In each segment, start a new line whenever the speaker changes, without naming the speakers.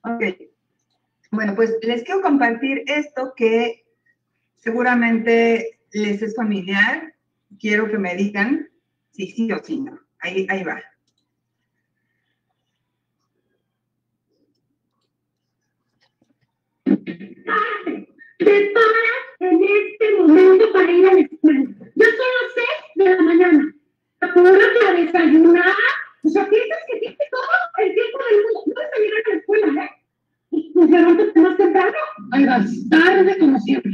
Ok. Bueno, pues les quiero compartir esto que seguramente les es familiar. Quiero que me digan si sí o si no. Ahí va.
Prepara en este momento para ir a la escuela. Yo son las 6 de la mañana. Apúrate a desayunar. O sea, piensas que tienes todo el tiempo del mundo. No vas a llegar a la escuela, ¿eh? Pues levántate más temprano. Ahí vas, tarde como siempre.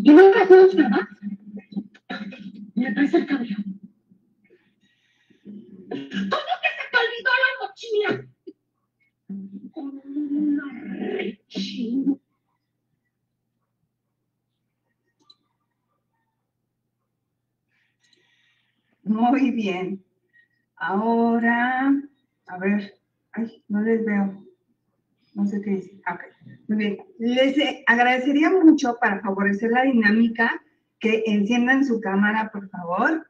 Y no me acuerdo, ¿verdad? Me traes el cabello. ¿Cómo que se te olvidó la mochila? Con una rechina.
Muy bien. Ahora, a ver, ay, no les veo. No sé qué dice. Ok, muy bien. Les agradecería mucho para favorecer la dinámica que enciendan su cámara, por favor.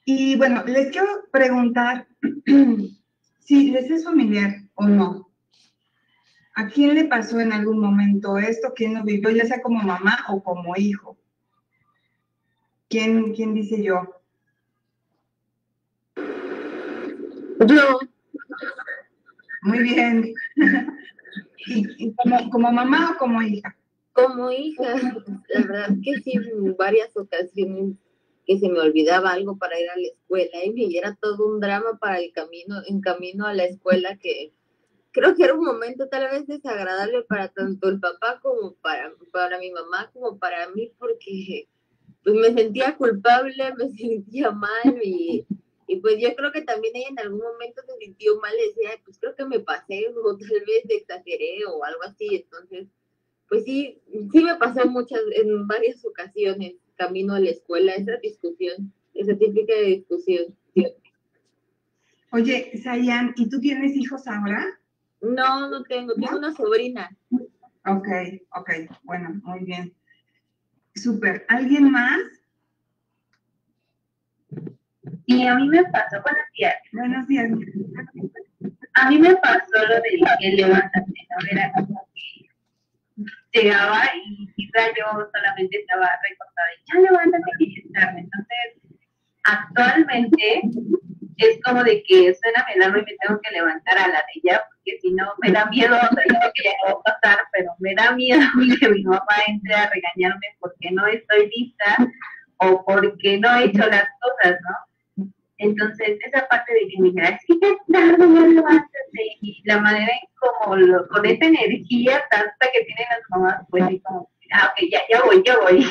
Y bueno, les quiero preguntar si les es familiar o no. ¿A quién le pasó en algún momento esto? ¿Quién lo vivió, ya sea como mamá o como hijo? ¿Quién dice yo?
Yo.
Muy bien. ¿Y como mamá o como hija?
Como hija, la verdad que sí, en varias ocasiones que se me olvidaba algo para ir a la escuela y era todo un drama para el camino, en camino a la escuela, que creo que era un momento tal vez desagradable para tanto el papá como para mi mamá como para mí, porque pues me sentía culpable, me sentía mal y pues yo creo que también ella en algún momento se sintió mal, decía, pues creo que me pasé o tal vez exageré o algo así, entonces pues sí me pasó en varias ocasiones, camino a la escuela, esa discusión, esa típica discusión.
Oye, Sayan, ¿y tú tienes hijos ahora?
No tengo una sobrina.
Ok, bueno, muy bien. Súper. ¿Alguien más?
Y a mí me pasó, buenos días.
Buenos días.
A mí me pasó lo de que levántate, ¿no? Era como que llegaba y quizá yo solamente estaba recostada y ya levántate que ya es tarde. Entonces, actualmente es como de que suena mi alarma y me tengo que levantar a la de ella, porque si no me da miedo, o sea, yo sé que ya no va a pasar, pero me da miedo que mi mamá entre a regañarme porque no estoy lista o porque no he hecho las cosas, ¿no? Entonces, esa parte de que me dijera, es que ya es tarde, ya levántate, y la manera en como con esa energía tanta que tienen las mamás, pues sí, como, ok, ya voy.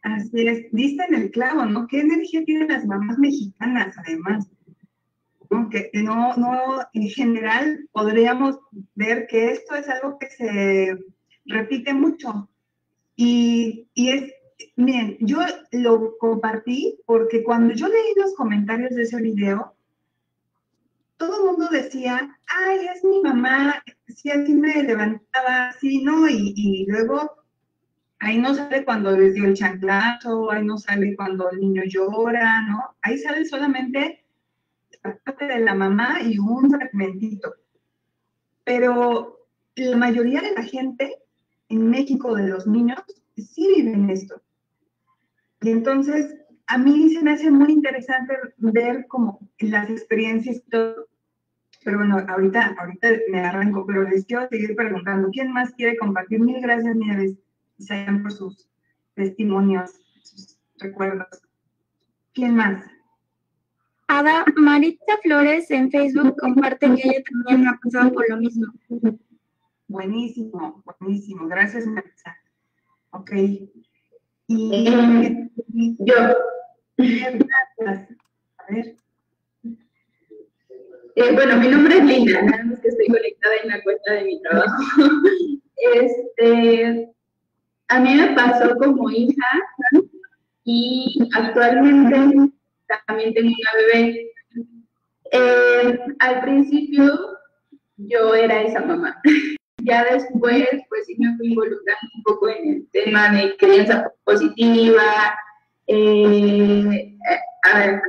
Así es, diste en el clavo, ¿no? ¿Qué energía tienen las mamás mexicanas, además? ¿No? Que no, en general podríamos ver que esto es algo que se repite mucho. Y es, miren, yo lo compartí porque cuando yo leí los comentarios de ese video, todo el mundo decía, ay, es mi mamá, sí, así me levantaba, así, ¿no? Y luego ahí no sale cuando les dio el chanclazo, ahí no sale cuando el niño llora, ¿no? Ahí sale solamente la parte de la mamá y un fragmentito. Pero la mayoría de la gente en México, de los niños, sí viven esto. Y entonces, a mí se me hace muy interesante ver como las experiencias y todo. Pero bueno, ahorita me arranco, pero les quiero seguir preguntando. ¿Quién más quiere compartir? Mil gracias, Nieves y Sayan, por sus testimonios, sus recuerdos. ¿Quién más?
Ada Maritza Flores en Facebook comparte que ella también ha pasado por lo mismo.
Buenísimo. Gracias, Maritza. Ok. Y
yo.
Gracias. A ver.
Bueno, mi nombre es Lina, nada más que estoy conectada en la cuenta de mi trabajo. A mí me pasó como hija y actualmente también tengo una bebé. Al principio yo era esa mamá. Ya después, pues sí me fui involucrando un poco en el tema de crianza positiva,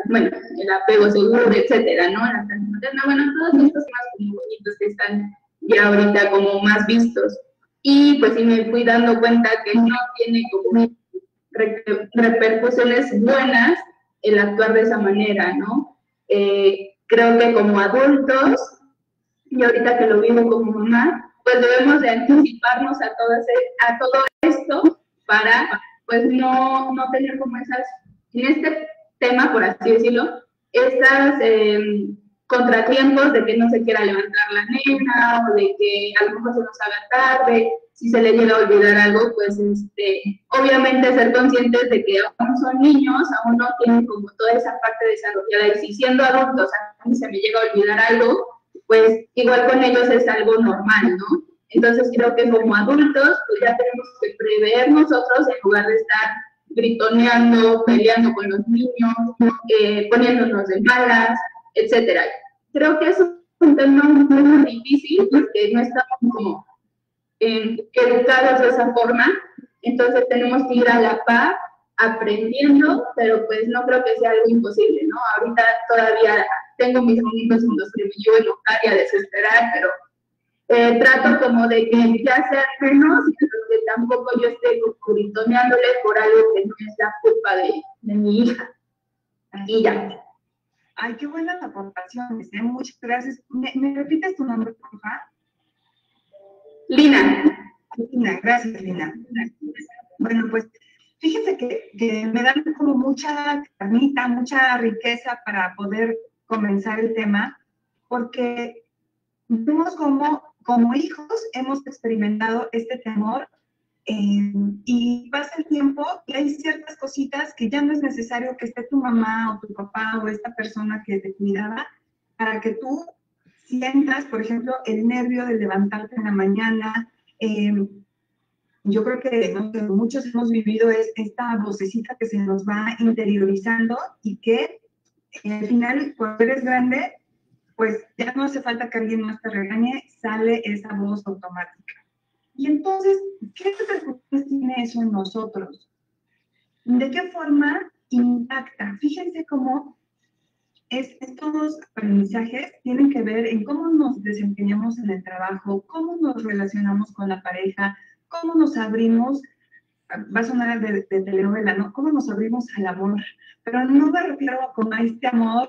bueno, el apego seguro, etcétera, ¿no? La lactancia materna, bueno, todos estos temas como bonitos que están ya ahorita como más vistos. Y pues sí me fui dando cuenta que no tiene como repercusiones buenas el actuar de esa manera, ¿no? Creo que como adultos, y ahorita que lo vivo como mamá, pues debemos de anticiparnos a todo esto para pues no tener como esas, en este tema, por así decirlo, estas contratiempos de que no se quiera levantar la nena o de que a lo mejor se nos haga tarde, si se le llega a olvidar algo, pues obviamente ser conscientes de que aún son niños, aún no tienen como toda esa parte desarrollada, y si siendo adultos a mí se me llega a olvidar algo, pues igual con ellos es algo normal, ¿no? Entonces creo que como adultos pues ya tenemos que prever nosotros en lugar de estar gritoneando, peleando con los niños, poniéndonos de malas, etcétera. Creo que es un tema muy difícil porque no estamos como educados de esa forma, entonces tenemos que ir a la par aprendiendo, pero pues no creo que sea algo imposible, ¿no? Ahorita todavía tengo mis momentos en los que me llevo a enojar y a desesperar, pero trato como de que ya sea menos, pero que tampoco yo esté gritoneándole por algo que no es la culpa de mi hija. Y ya.
Ay, qué buenas aportaciones, muchas gracias. ¿Me repites tu nombre, por favor?
Lina.
Lina, gracias, Lina. Bueno, pues fíjense que me dan como mucha carnita, mucha riqueza para poder comenzar el tema, porque vemos como hijos hemos experimentado este temor y pasa el tiempo y hay ciertas cositas que ya no es necesario que esté tu mamá o tu papá o esta persona que te cuidaba para que tú sientas, por ejemplo, el nervio de levantarte en la mañana. Yo creo que no sé, muchos hemos vivido esta vocecita que se nos va interiorizando y que al final, cuando eres grande, pues ya no hace falta que alguien más te regañe, sale esa voz automática. Y entonces, ¿qué repercusiones tiene eso en nosotros? ¿De qué forma impacta? Fíjense cómo estos aprendizajes tienen que ver en cómo nos desempeñamos en el trabajo, cómo nos relacionamos con la pareja, cómo nos abrimos, va a sonar de telenovela, ¿no? Cómo nos abrimos al amor, pero no me refiero como a este amor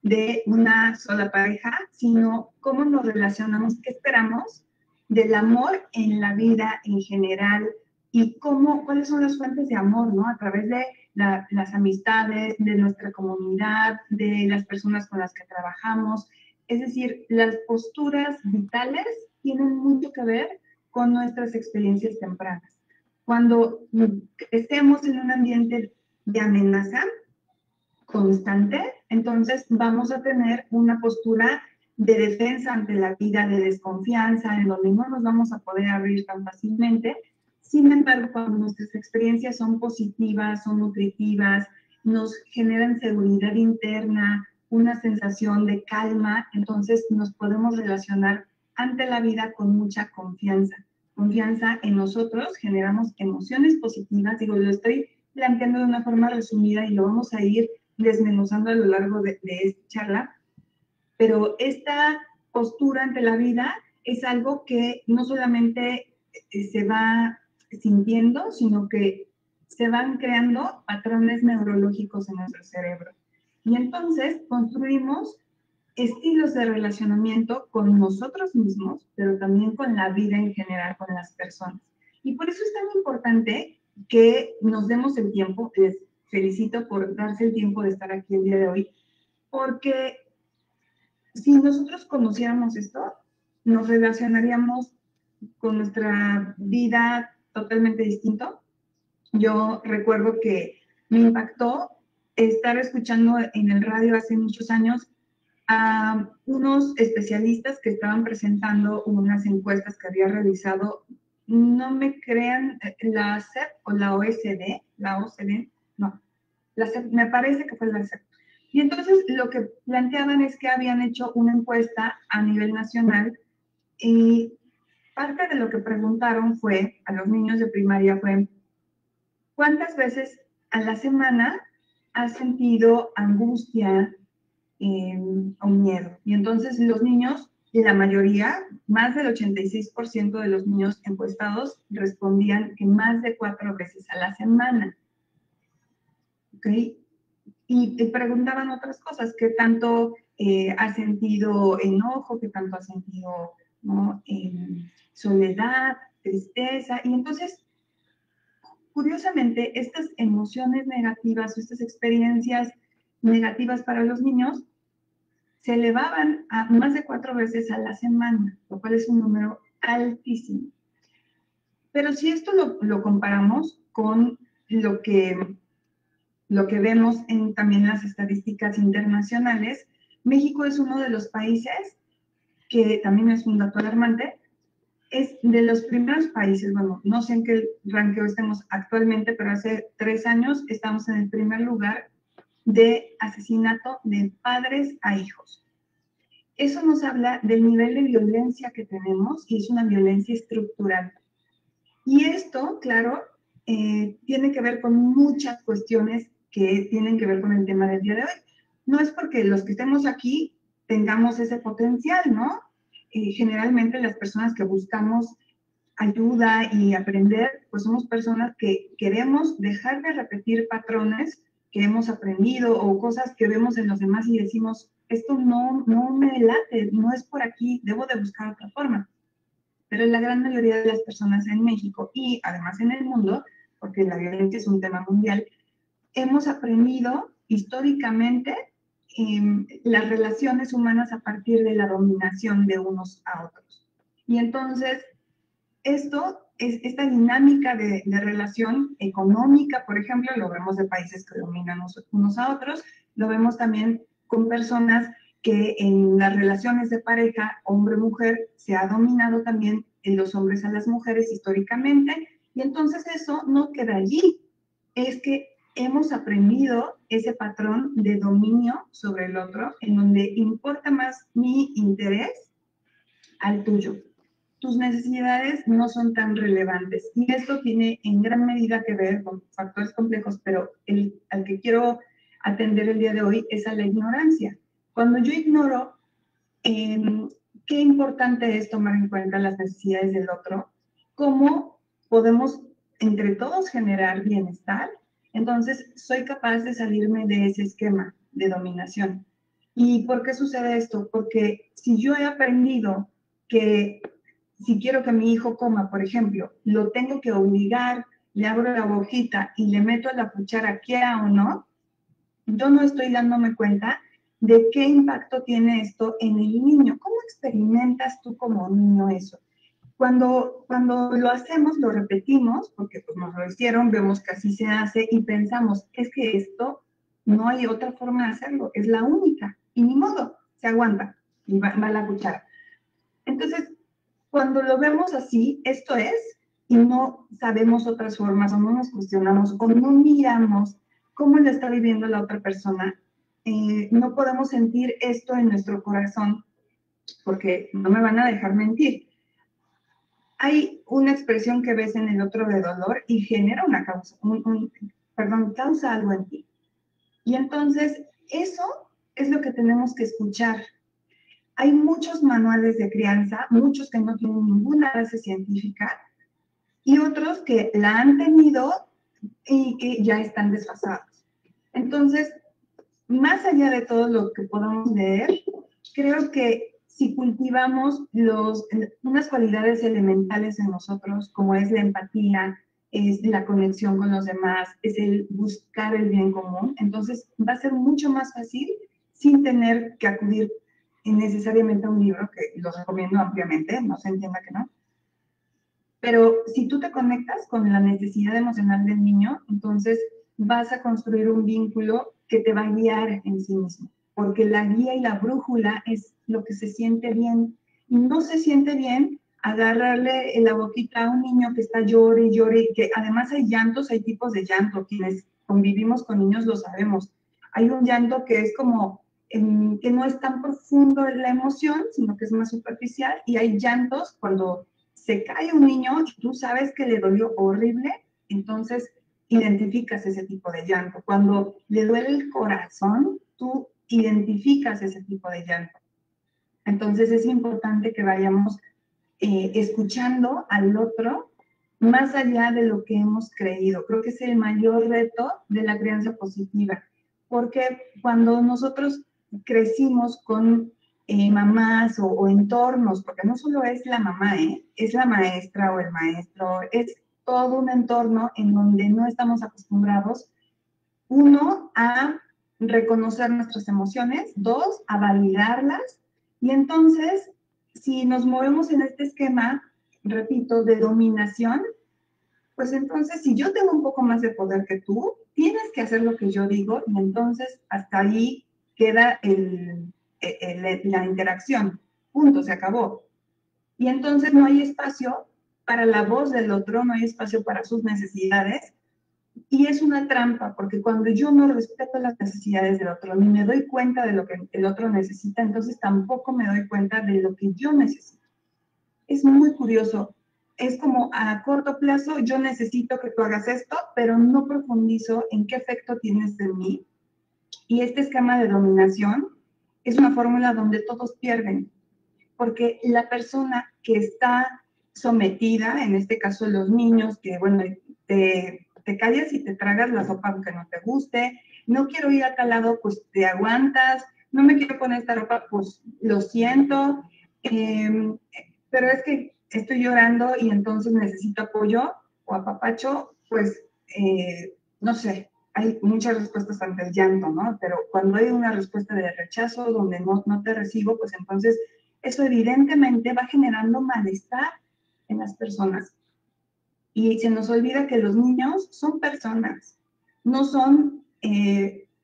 de una sola pareja, sino cómo nos relacionamos, qué esperamos del amor en la vida en general y cuáles son las fuentes de amor, ¿no? A través de las amistades, de nuestra comunidad, de las personas con las que trabajamos. Es decir, las posturas vitales tienen mucho que ver con nuestras experiencias tempranas. Cuando estemos en un ambiente de amenaza constante, entonces vamos a tener una postura de defensa ante la vida, de desconfianza, en donde no nos vamos a poder abrir tan fácilmente. Sin embargo, cuando nuestras experiencias son positivas, son nutritivas, nos generan seguridad interna, una sensación de calma, entonces nos podemos relacionar ante la vida con mucha confianza. Confianza en nosotros, generamos emociones positivas, digo, lo estoy planteando de una forma resumida y lo vamos a ir desmenuzando a lo largo de esta charla, pero esta postura ante la vida es algo que no solamente se va sintiendo, sino que se van creando patrones neurológicos en nuestro cerebro. Y entonces construimos estilos de relacionamiento con nosotros mismos, pero también con la vida en general, con las personas. Y por eso es tan importante que nos demos el tiempo. Les felicito por darse el tiempo de estar aquí el día de hoy, porque si nosotros conociéramos esto, nos relacionaríamos con nuestra vida totalmente distinto. Yo recuerdo que me impactó estar escuchando en el radio hace muchos años a unos especialistas que estaban presentando unas encuestas que había realizado, no me crean, la CEP o la OCDE, no, la CEP, me parece que fue la CEP. Y entonces lo que planteaban es que habían hecho una encuesta a nivel nacional y parte de lo que preguntaron fue, a los niños de primaria fue, ¿cuántas veces a la semana has sentido angustia o miedo. Y entonces los niños, la mayoría, más del 86% de los niños encuestados respondían que más de 4 veces a la semana. ¿Ok? Y te preguntaban otras cosas, ¿qué tanto has sentido enojo? ¿Qué tanto has sentido, ¿no? Soledad, tristeza? Y entonces, curiosamente, estas emociones negativas o estas experiencias negativas para los niños se elevaban a más de 4 veces a la semana, lo cual es un número altísimo. Pero si esto lo comparamos con lo que vemos también las estadísticas internacionales, México es uno de los países que también es un dato alarmante, es de los primeros países, bueno, no sé en qué ranqueo estemos actualmente, pero hace 3 años estamos en el primer lugar de asesinato de padres a hijos. Eso nos habla del nivel de violencia que tenemos y es una violencia estructural. Y esto, claro, tiene que ver con muchas cuestiones que tienen que ver con el tema del día de hoy. No es porque los que estemos aquí tengamos ese potencial, ¿no? Generalmente las personas que buscamos ayuda y aprender, pues somos personas que queremos dejar de repetir patrones que hemos aprendido o cosas que vemos en los demás y decimos, esto no me late, no es por aquí, debo de buscar otra forma. Pero la gran mayoría de las personas en México y además en el mundo, porque la violencia es un tema mundial, hemos aprendido históricamente las relaciones humanas a partir de la dominación de unos a otros. Y entonces, esta dinámica de relación económica, por ejemplo, lo vemos de países que dominan unos a otros, lo vemos también con personas que en las relaciones de pareja, hombre-mujer, se ha dominado también en los hombres a las mujeres históricamente, y entonces eso no queda allí, es que hemos aprendido ese patrón de dominio sobre el otro, en donde importa más mi interés al tuyo. Tus necesidades no son tan relevantes. Y esto tiene en gran medida que ver con factores complejos, pero al que quiero atender el día de hoy es a la ignorancia. Cuando yo ignoro qué importante es tomar en cuenta las necesidades del otro, cómo podemos entre todos generar bienestar, entonces soy capaz de salirme de ese esquema de dominación. ¿Y por qué sucede esto? Porque si yo he aprendido que si quiero que mi hijo coma, por ejemplo, lo tengo que obligar, le abro la boquita y le meto la cuchara, quiera o no, yo no estoy dándome cuenta de qué impacto tiene esto en el niño. ¿Cómo experimentas tú como niño eso? Cuando lo hacemos, lo repetimos, porque pues nos lo hicieron, vemos que así se hace y pensamos, es que esto no hay otra forma de hacerlo, es la única, y ni modo, se aguanta, y va la cuchara. Entonces, cuando lo vemos así, esto es, y no sabemos otras formas, o no nos cuestionamos, o no miramos cómo lo está viviendo la otra persona, no podemos sentir esto en nuestro corazón, porque no me van a dejar mentir. Hay una expresión que ves en el otro de dolor y genera una causa, causa algo en ti. Y entonces, eso es lo que tenemos que escuchar. Hay muchos manuales de crianza, muchos que no tienen ninguna base científica y otros que la han tenido y que ya están desfasados. Entonces, más allá de todo lo que podamos leer, creo que si cultivamos unas cualidades elementales en nosotros, como es la empatía, es la conexión con los demás, es el buscar el bien común, entonces va a ser mucho más fácil sin tener que acudir necesariamente a un libro, que lo recomiendo ampliamente, no se entienda que no. Pero si tú te conectas con la necesidad emocional del niño, entonces vas a construir un vínculo que te va a guiar en sí mismo, porque la guía y la brújula es lo que se siente bien. Y no se siente bien agarrarle la boquita a un niño que está llore y llore, que además hay llantos, hay tipos de llanto, quienes convivimos con niños lo sabemos. Hay un llanto que es como, que no es tan profundo en la emoción, sino que es más superficial, y hay llantos cuando se cae un niño y tú sabes que le dolió horrible, entonces identificas ese tipo de llanto. Cuando le duele el corazón, tú identificas ese tipo de llanto. Entonces es importante que vayamos escuchando al otro más allá de lo que hemos creído. Creo que es el mayor reto de la crianza positiva, porque cuando nosotros crecimos con mamás o entornos, porque no solo es la mamá, es la maestra o el maestro, es todo un entorno en donde no estamos acostumbrados, uno, a reconocer nuestras emociones, dos, a validarlas, y entonces, si nos movemos en este esquema, repito, de dominación, pues entonces, si yo tengo un poco más de poder que tú, tienes que hacer lo que yo digo, y entonces hasta ahí queda la interacción. Punto, se acabó. Y entonces no hay espacio para la voz del otro, no hay espacio para sus necesidades, y es una trampa, porque cuando yo no respeto las necesidades del otro, ni me doy cuenta de lo que el otro necesita, entonces tampoco me doy cuenta de lo que yo necesito. Es muy curioso. Es como a corto plazo, yo necesito que tú hagas esto, pero no profundizo en qué efecto tienes en mí. Y este esquema de dominación es una fórmula donde todos pierden, porque la persona que está sometida, en este caso los niños, que bueno, te callas y te tragas la sopa aunque no te guste, no quiero ir a tal lado, pues te aguantas, no me quiero poner esta ropa, pues lo siento, pero es que estoy llorando y entonces necesito apoyo o apapacho, pues no sé, hay muchas respuestas ante el llanto, ¿no? Pero cuando hay una respuesta de rechazo donde no te recibo, pues entonces eso evidentemente va generando malestar en las personas. Y se nos olvida que los niños son personas, no son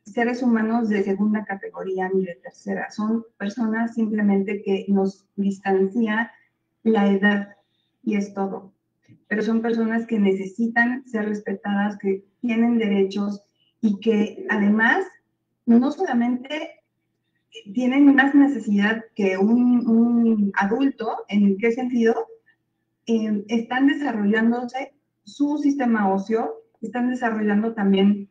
seres humanos de segunda categoría ni de tercera, son personas simplemente que nos distancia la edad y es todo. Pero son personas que necesitan ser respetadas, que tienen derechos y que además no solamente tienen más necesidad que un adulto. ¿En qué sentido? Están desarrollándose su sistema óseo, están desarrollando también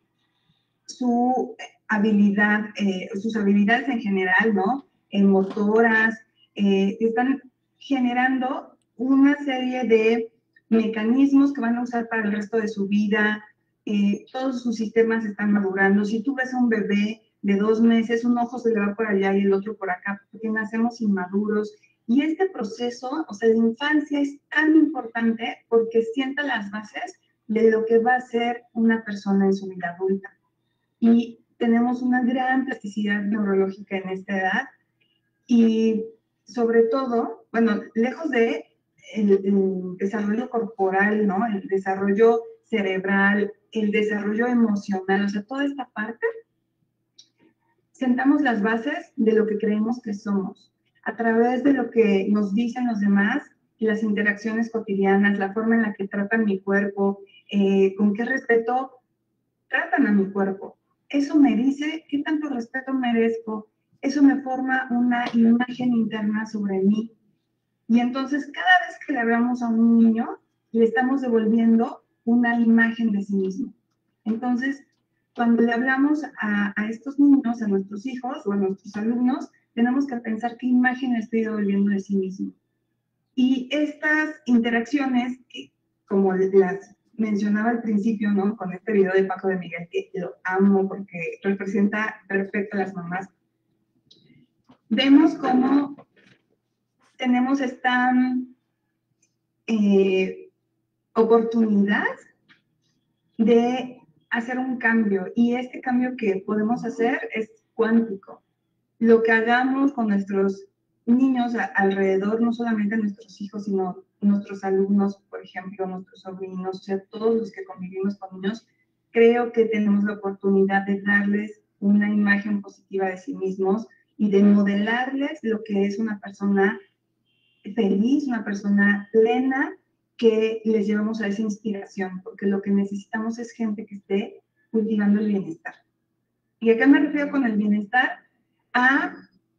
su habilidad, sus habilidades en general, ¿no? Motoras, están generando una serie de mecanismos que van a usar para el resto de su vida, todos sus sistemas están madurando. Si tú ves a un bebé de 2 meses, un ojo se le va por allá y el otro por acá, porque nacemos inmaduros. Y este proceso, o sea, de infancia es tan importante porque sienta las bases de lo que va a ser una persona en su vida adulta. Y tenemos una gran plasticidad neurológica en esta edad y sobre todo, bueno, lejos de el desarrollo corporal, ¿no? El desarrollo cerebral, el desarrollo emocional, o sea, toda esta parte, sentamos las bases de lo que creemos que somos, a través de lo que nos dicen los demás, las interacciones cotidianas, la forma en la que tratan mi cuerpo, con qué respeto tratan a mi cuerpo. Eso me dice qué tanto respeto merezco, eso me forma una imagen interna sobre mí. Y entonces cada vez que le hablamos a un niño, le estamos devolviendo una imagen de sí mismo. Entonces, cuando le hablamos a estos niños, a nuestros hijos o a nuestros alumnos, tenemos que pensar qué imagen le estoy devolviendo de sí mismo. Y estas interacciones, como las mencionaba al principio, ¿no? Con este video de Paco de Miguel, que lo amo porque representa perfecto a las mamás, vemos cómo tenemos esta oportunidad de hacer un cambio, y este cambio que podemos hacer es cuántico. Lo que hagamos con nuestros niños alrededor, no solamente nuestros hijos, sino nuestros alumnos, por ejemplo, nuestros sobrinos, o sea, todos los que convivimos con niños, creo que tenemos la oportunidad de darles una imagen positiva de sí mismos y de modelarles lo que es una persona feliz, una persona plena, que les llevamos a esa inspiración, porque lo que necesitamos es gente que esté cultivando el bienestar. ¿Y a qué me refiero con el bienestar? A,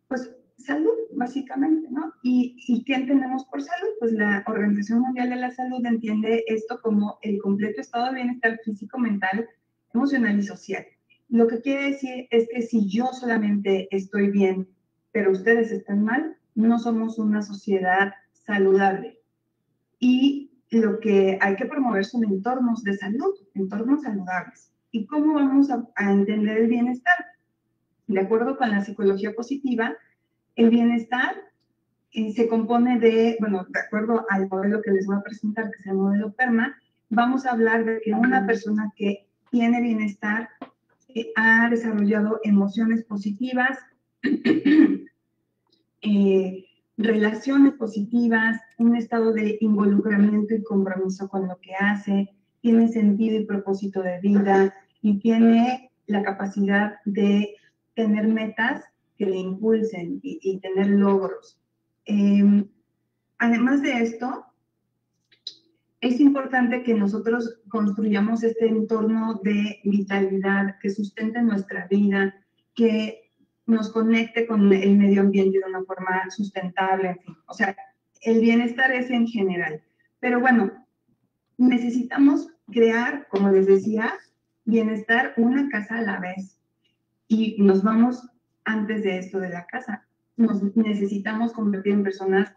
pues, salud, básicamente, ¿no? ¿Y qué entendemos por salud? Pues la Organización Mundial de la Salud entiende esto como el completo estado de bienestar físico, mental, emocional y social. Lo que quiere decir es que si yo solamente estoy bien, pero ustedes están mal, no somos una sociedad saludable. Y lo que hay que promover son entornos de salud, entornos saludables. ¿Y cómo vamos a entender el bienestar? De acuerdo con la psicología positiva, el bienestar se compone de, bueno, de acuerdo al modelo que les voy a presentar, que es el modelo PERMA, vamos a hablar de que una persona que tiene bienestar ha desarrollado emociones positivas, relaciones positivas, un estado de involucramiento y compromiso con lo que hace, tiene sentido y propósito de vida y tiene la capacidad de tener metas que le impulsen y tener logros. Además de esto, es importante que nosotros construyamos este entorno de vitalidad que sustente nuestra vida, que nos conecte con el medio ambiente de una forma sustentable, en fin. O sea, el bienestar es en general. Pero bueno, necesitamos crear, como les decía, bienestar una casa a la vez. Y nos vamos antes de esto de la casa. Nos necesitamos convertir en personas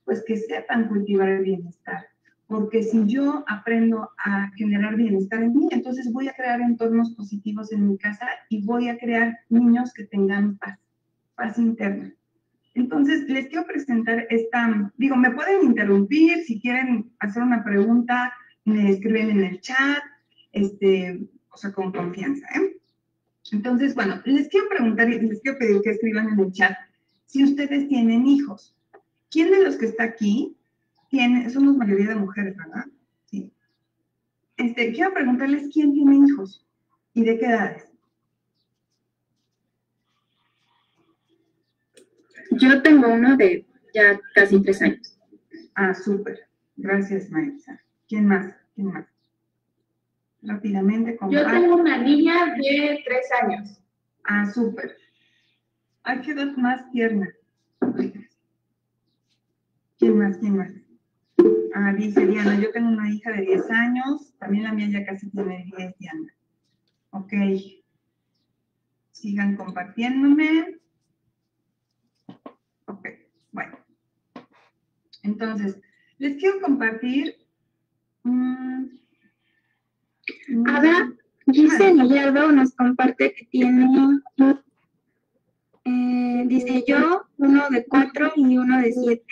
pues que sepan cultivar el bienestar. Porque si yo aprendo a generar bienestar en mí, entonces voy a crear entornos positivos en mi casa y voy a crear niños que tengan paz, paz interna. Entonces, les quiero presentar esta, digo, me pueden interrumpir, si quieren hacer una pregunta, me escriben en el chat, o sea, con confianza, ¿eh? Entonces, bueno, les quiero preguntar y les quiero pedir que escriban en el chat si ustedes tienen hijos. ¿Quién de los que está aquí tiene, somos mayoría de mujeres, ¿verdad? Sí. Quiero preguntarles quién tiene hijos y de qué edades.
Yo tengo uno de ya casi 3 años.
Ah, súper. Gracias, Maritza. ¿Quién más? ¿Quién más? Rápidamente,
Yo tengo una niña de 3 años.
Ah, súper. Ay, qué edad más tierna. ¿Quién más? ¿Quién más? Ah, dice Diana, yo tengo una hija de 10 años, también la mía ya casi tiene 10, Diana. Ok. Sigan compartiéndome. Ok, bueno. Entonces, les quiero compartir.
Ada Giselle Gallardo nos comparte que tiene, dice yo, uno de 4 y uno de 7.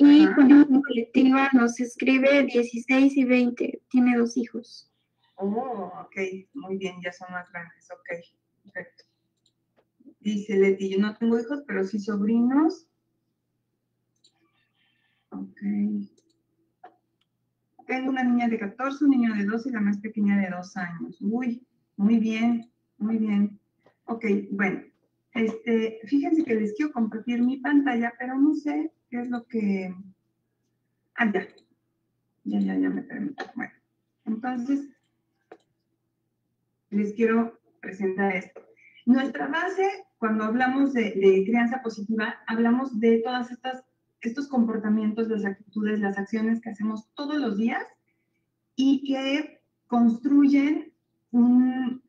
Y con colectiva nos escribe 16 y 20. Tiene 2 hijos.
Oh, ok, muy bien, ya son más grandes, ok, perfecto. Dice Leti, yo no tengo hijos, pero sí sobrinos. Ok. Tengo una niña de 14, un niño de 12 y la más pequeña de 2 años. Uy, muy bien, muy bien. Ok, bueno, fíjense que les quiero compartir mi pantalla, pero no sé qué es lo que... Ah, ya me permito. Bueno, entonces, les quiero presentar esto. Nuestra base, cuando hablamos de crianza positiva, hablamos de todas estos comportamientos, las actitudes, las acciones que hacemos todos los días y que construyen un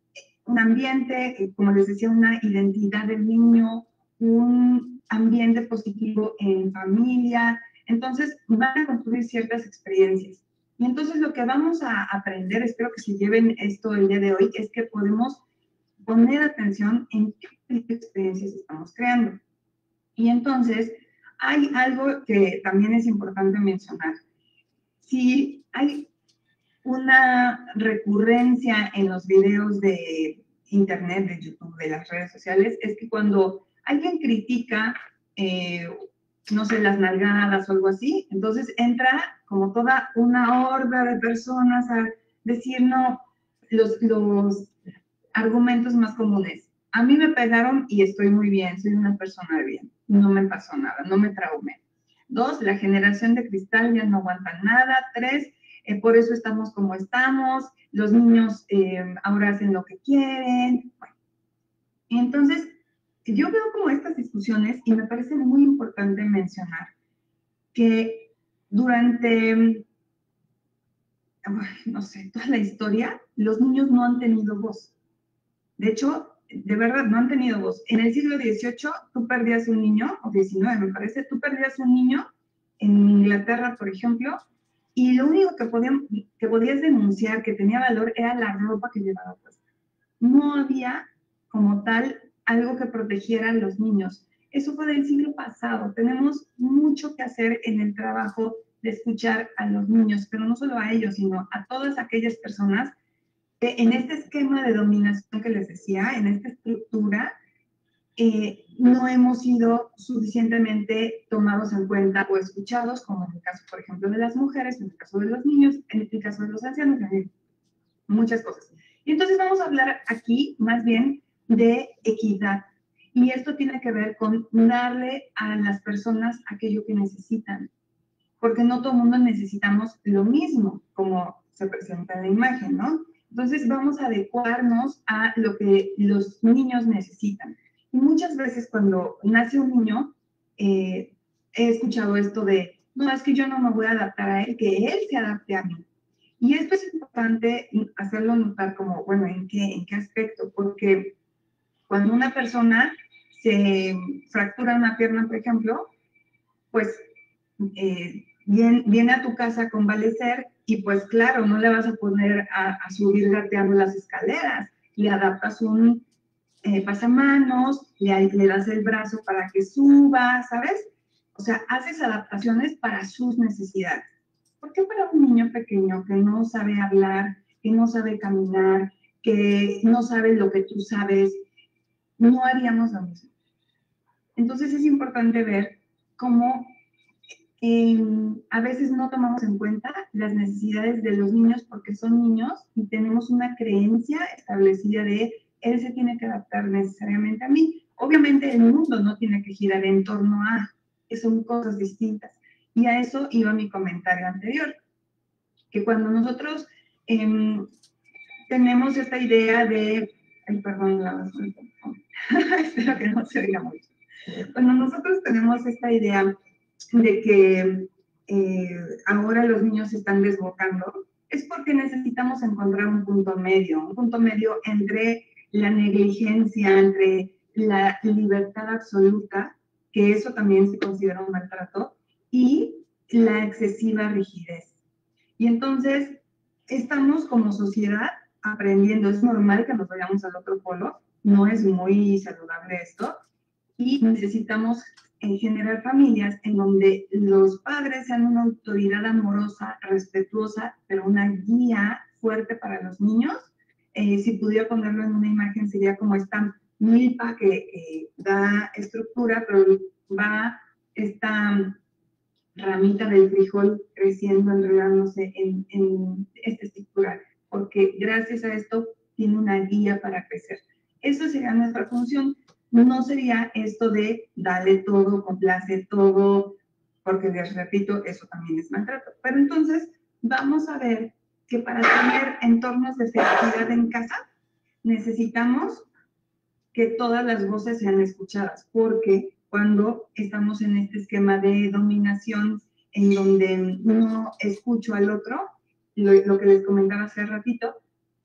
ambiente, como les decía, una identidad del niño, un ambiente positivo en familia. Entonces, van a construir ciertas experiencias. Y entonces lo que vamos a aprender, espero que se lleven esto el día de hoy, es que podemos poner atención en qué experiencias estamos creando. Y entonces, hay algo que también es importante mencionar. Si hay una recurrencia en los videos de internet, de YouTube, de las redes sociales, es que cuando alguien critica, no sé, las nalgadas o algo así, entonces entra como toda una horda de personas a decir, no, los argumentos más comunes. A mí me pegaron y estoy muy bien, soy una persona de bien, no me pasó nada, no me traumé. 2, la generación de cristal ya no aguantan nada. 3, por eso estamos como estamos, los niños ahora hacen lo que quieren. Bueno, entonces, yo veo como estas discusiones y me parece muy importante mencionar que durante, no sé, toda la historia, los niños no han tenido voz. De hecho, de verdad, no han tenido voz. En el siglo XVIII, tú perdías un niño, o XIX me parece, tú perdías un niño en Inglaterra, por ejemplo, y lo único que podías denunciar, que tenía valor, era la ropa que llevaba puesta. No había, como tal, algo que protegiera a los niños. Eso fue del siglo pasado. Tenemos mucho que hacer en el trabajo de escuchar a los niños, pero no solo a ellos, sino a todas aquellas personas que en este esquema de dominación que les decía, en esta estructura, no hemos sido suficientemente tomados en cuenta o escuchados, como en el caso, por ejemplo, de las mujeres, en el caso de los niños, en el caso de los ancianos, muchas cosas. Y entonces vamos a hablar aquí más bien de equidad. Y esto tiene que ver con darle a las personas aquello que necesitan, porque no todo el mundo necesitamos lo mismo, como se presenta en la imagen, ¿no? Entonces vamos a adecuarnos a lo que los niños necesitan. Y muchas veces cuando nace un niño, he escuchado esto de, no, es que yo no me voy a adaptar a él, que él se adapte a mí. Y esto es importante hacerlo notar como, bueno, ¿en qué aspecto? Porque cuando una persona se fractura una pierna, por ejemplo, pues viene a tu casa a convalecer y pues claro, no le vas a poner a subir gateando las escaleras, le adaptas un pasamanos, le das el brazo para que suba, ¿sabes? O sea, haces adaptaciones para sus necesidades. ¿Por qué para un niño pequeño que no sabe hablar, que no sabe caminar, que no sabe lo que tú sabes, no haríamos lo mismo? Entonces es importante ver cómo a veces no tomamos en cuenta las necesidades de los niños porque son niños y tenemos una creencia establecida de él se tiene que adaptar necesariamente a mí. Obviamente el mundo no tiene que girar en torno a, que son cosas distintas. Y a eso iba mi comentario anterior, que cuando nosotros tenemos esta idea de, ay, perdón, espero que no se oiga mucho. Cuando nosotros tenemos esta idea de que ahora los niños se están desbocando, es porque necesitamos encontrar un punto medio entre la negligencia, entre la libertad absoluta, que eso también se considera un maltrato, y la excesiva rigidez. Y entonces, estamos como sociedad aprendiendo, es normal que nos vayamos al otro polo, no es muy saludable esto, y necesitamos generar familias en donde los padres sean una autoridad amorosa, respetuosa, pero una guía fuerte para los niños. Si pudiera ponerlo en una imagen, sería como esta milpa que da estructura, pero va esta ramita del frijol creciendo, enredándose en esta estructura, porque gracias a esto tiene una guía para crecer. Eso sería nuestra función. No sería esto de dale todo, complace todo, porque les repito, eso también es maltrato. Pero entonces vamos a ver que para tener entornos de felicidad en casa, necesitamos que todas las voces sean escuchadas, porque cuando estamos en este esquema de dominación en donde no escucho al otro, lo que les comentaba hace ratito,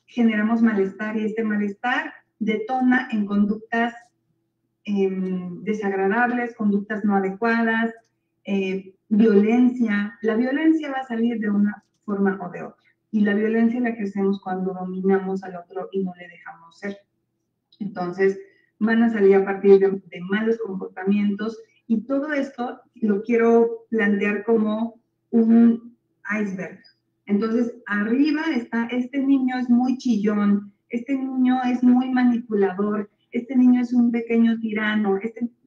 generamos malestar y este malestar detona en conductas desagradables, conductas no adecuadas, violencia. La violencia va a salir de una forma o de otra. Y la violencia la ejercemos cuando dominamos al otro y no le dejamos ser. Entonces, van a salir a partir de malos comportamientos y todo esto lo quiero plantear como un iceberg. Entonces, arriba está, este niño es muy chillón, este niño es muy manipulador, este niño es un pequeño tirano,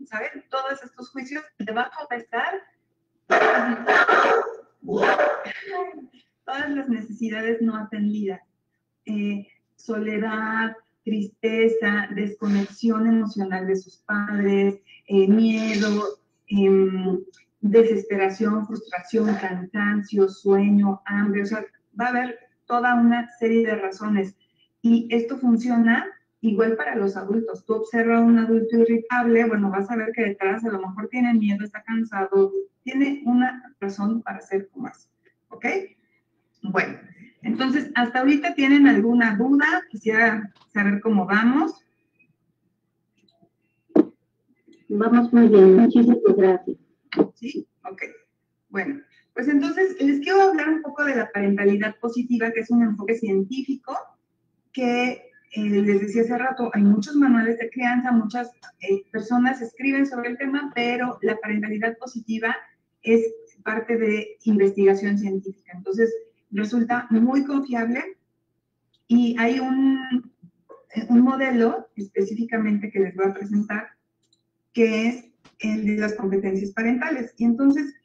¿saben? Todos estos juicios, debajo va a estar todas las necesidades no atendidas. Soledad, tristeza, desconexión emocional de sus padres, miedo, desesperación, frustración, cansancio, sueño, hambre, o sea, va a haber toda una serie de razones. Y esto funciona Igual para los adultos, tú observas a un adulto irritable, bueno, vas a ver que detrás a lo mejor tiene miedo, está cansado, tiene una razón para ser como es, ¿ok? Bueno, entonces, ¿hasta ahorita tienen alguna duda? Quisiera saber cómo vamos.
Vamos muy bien, muchísimas gracias.
¿Sí? Ok. Bueno, pues entonces les quiero hablar un poco de la parentalidad positiva, que es un enfoque científico que les decía hace rato, hay muchos manuales de crianza, muchas personas escriben sobre el tema, pero la parentalidad positiva es parte de investigación científica. Entonces, resulta muy confiable y hay un modelo específicamente que les voy a presentar, que es el de las competencias parentales. Y entonces,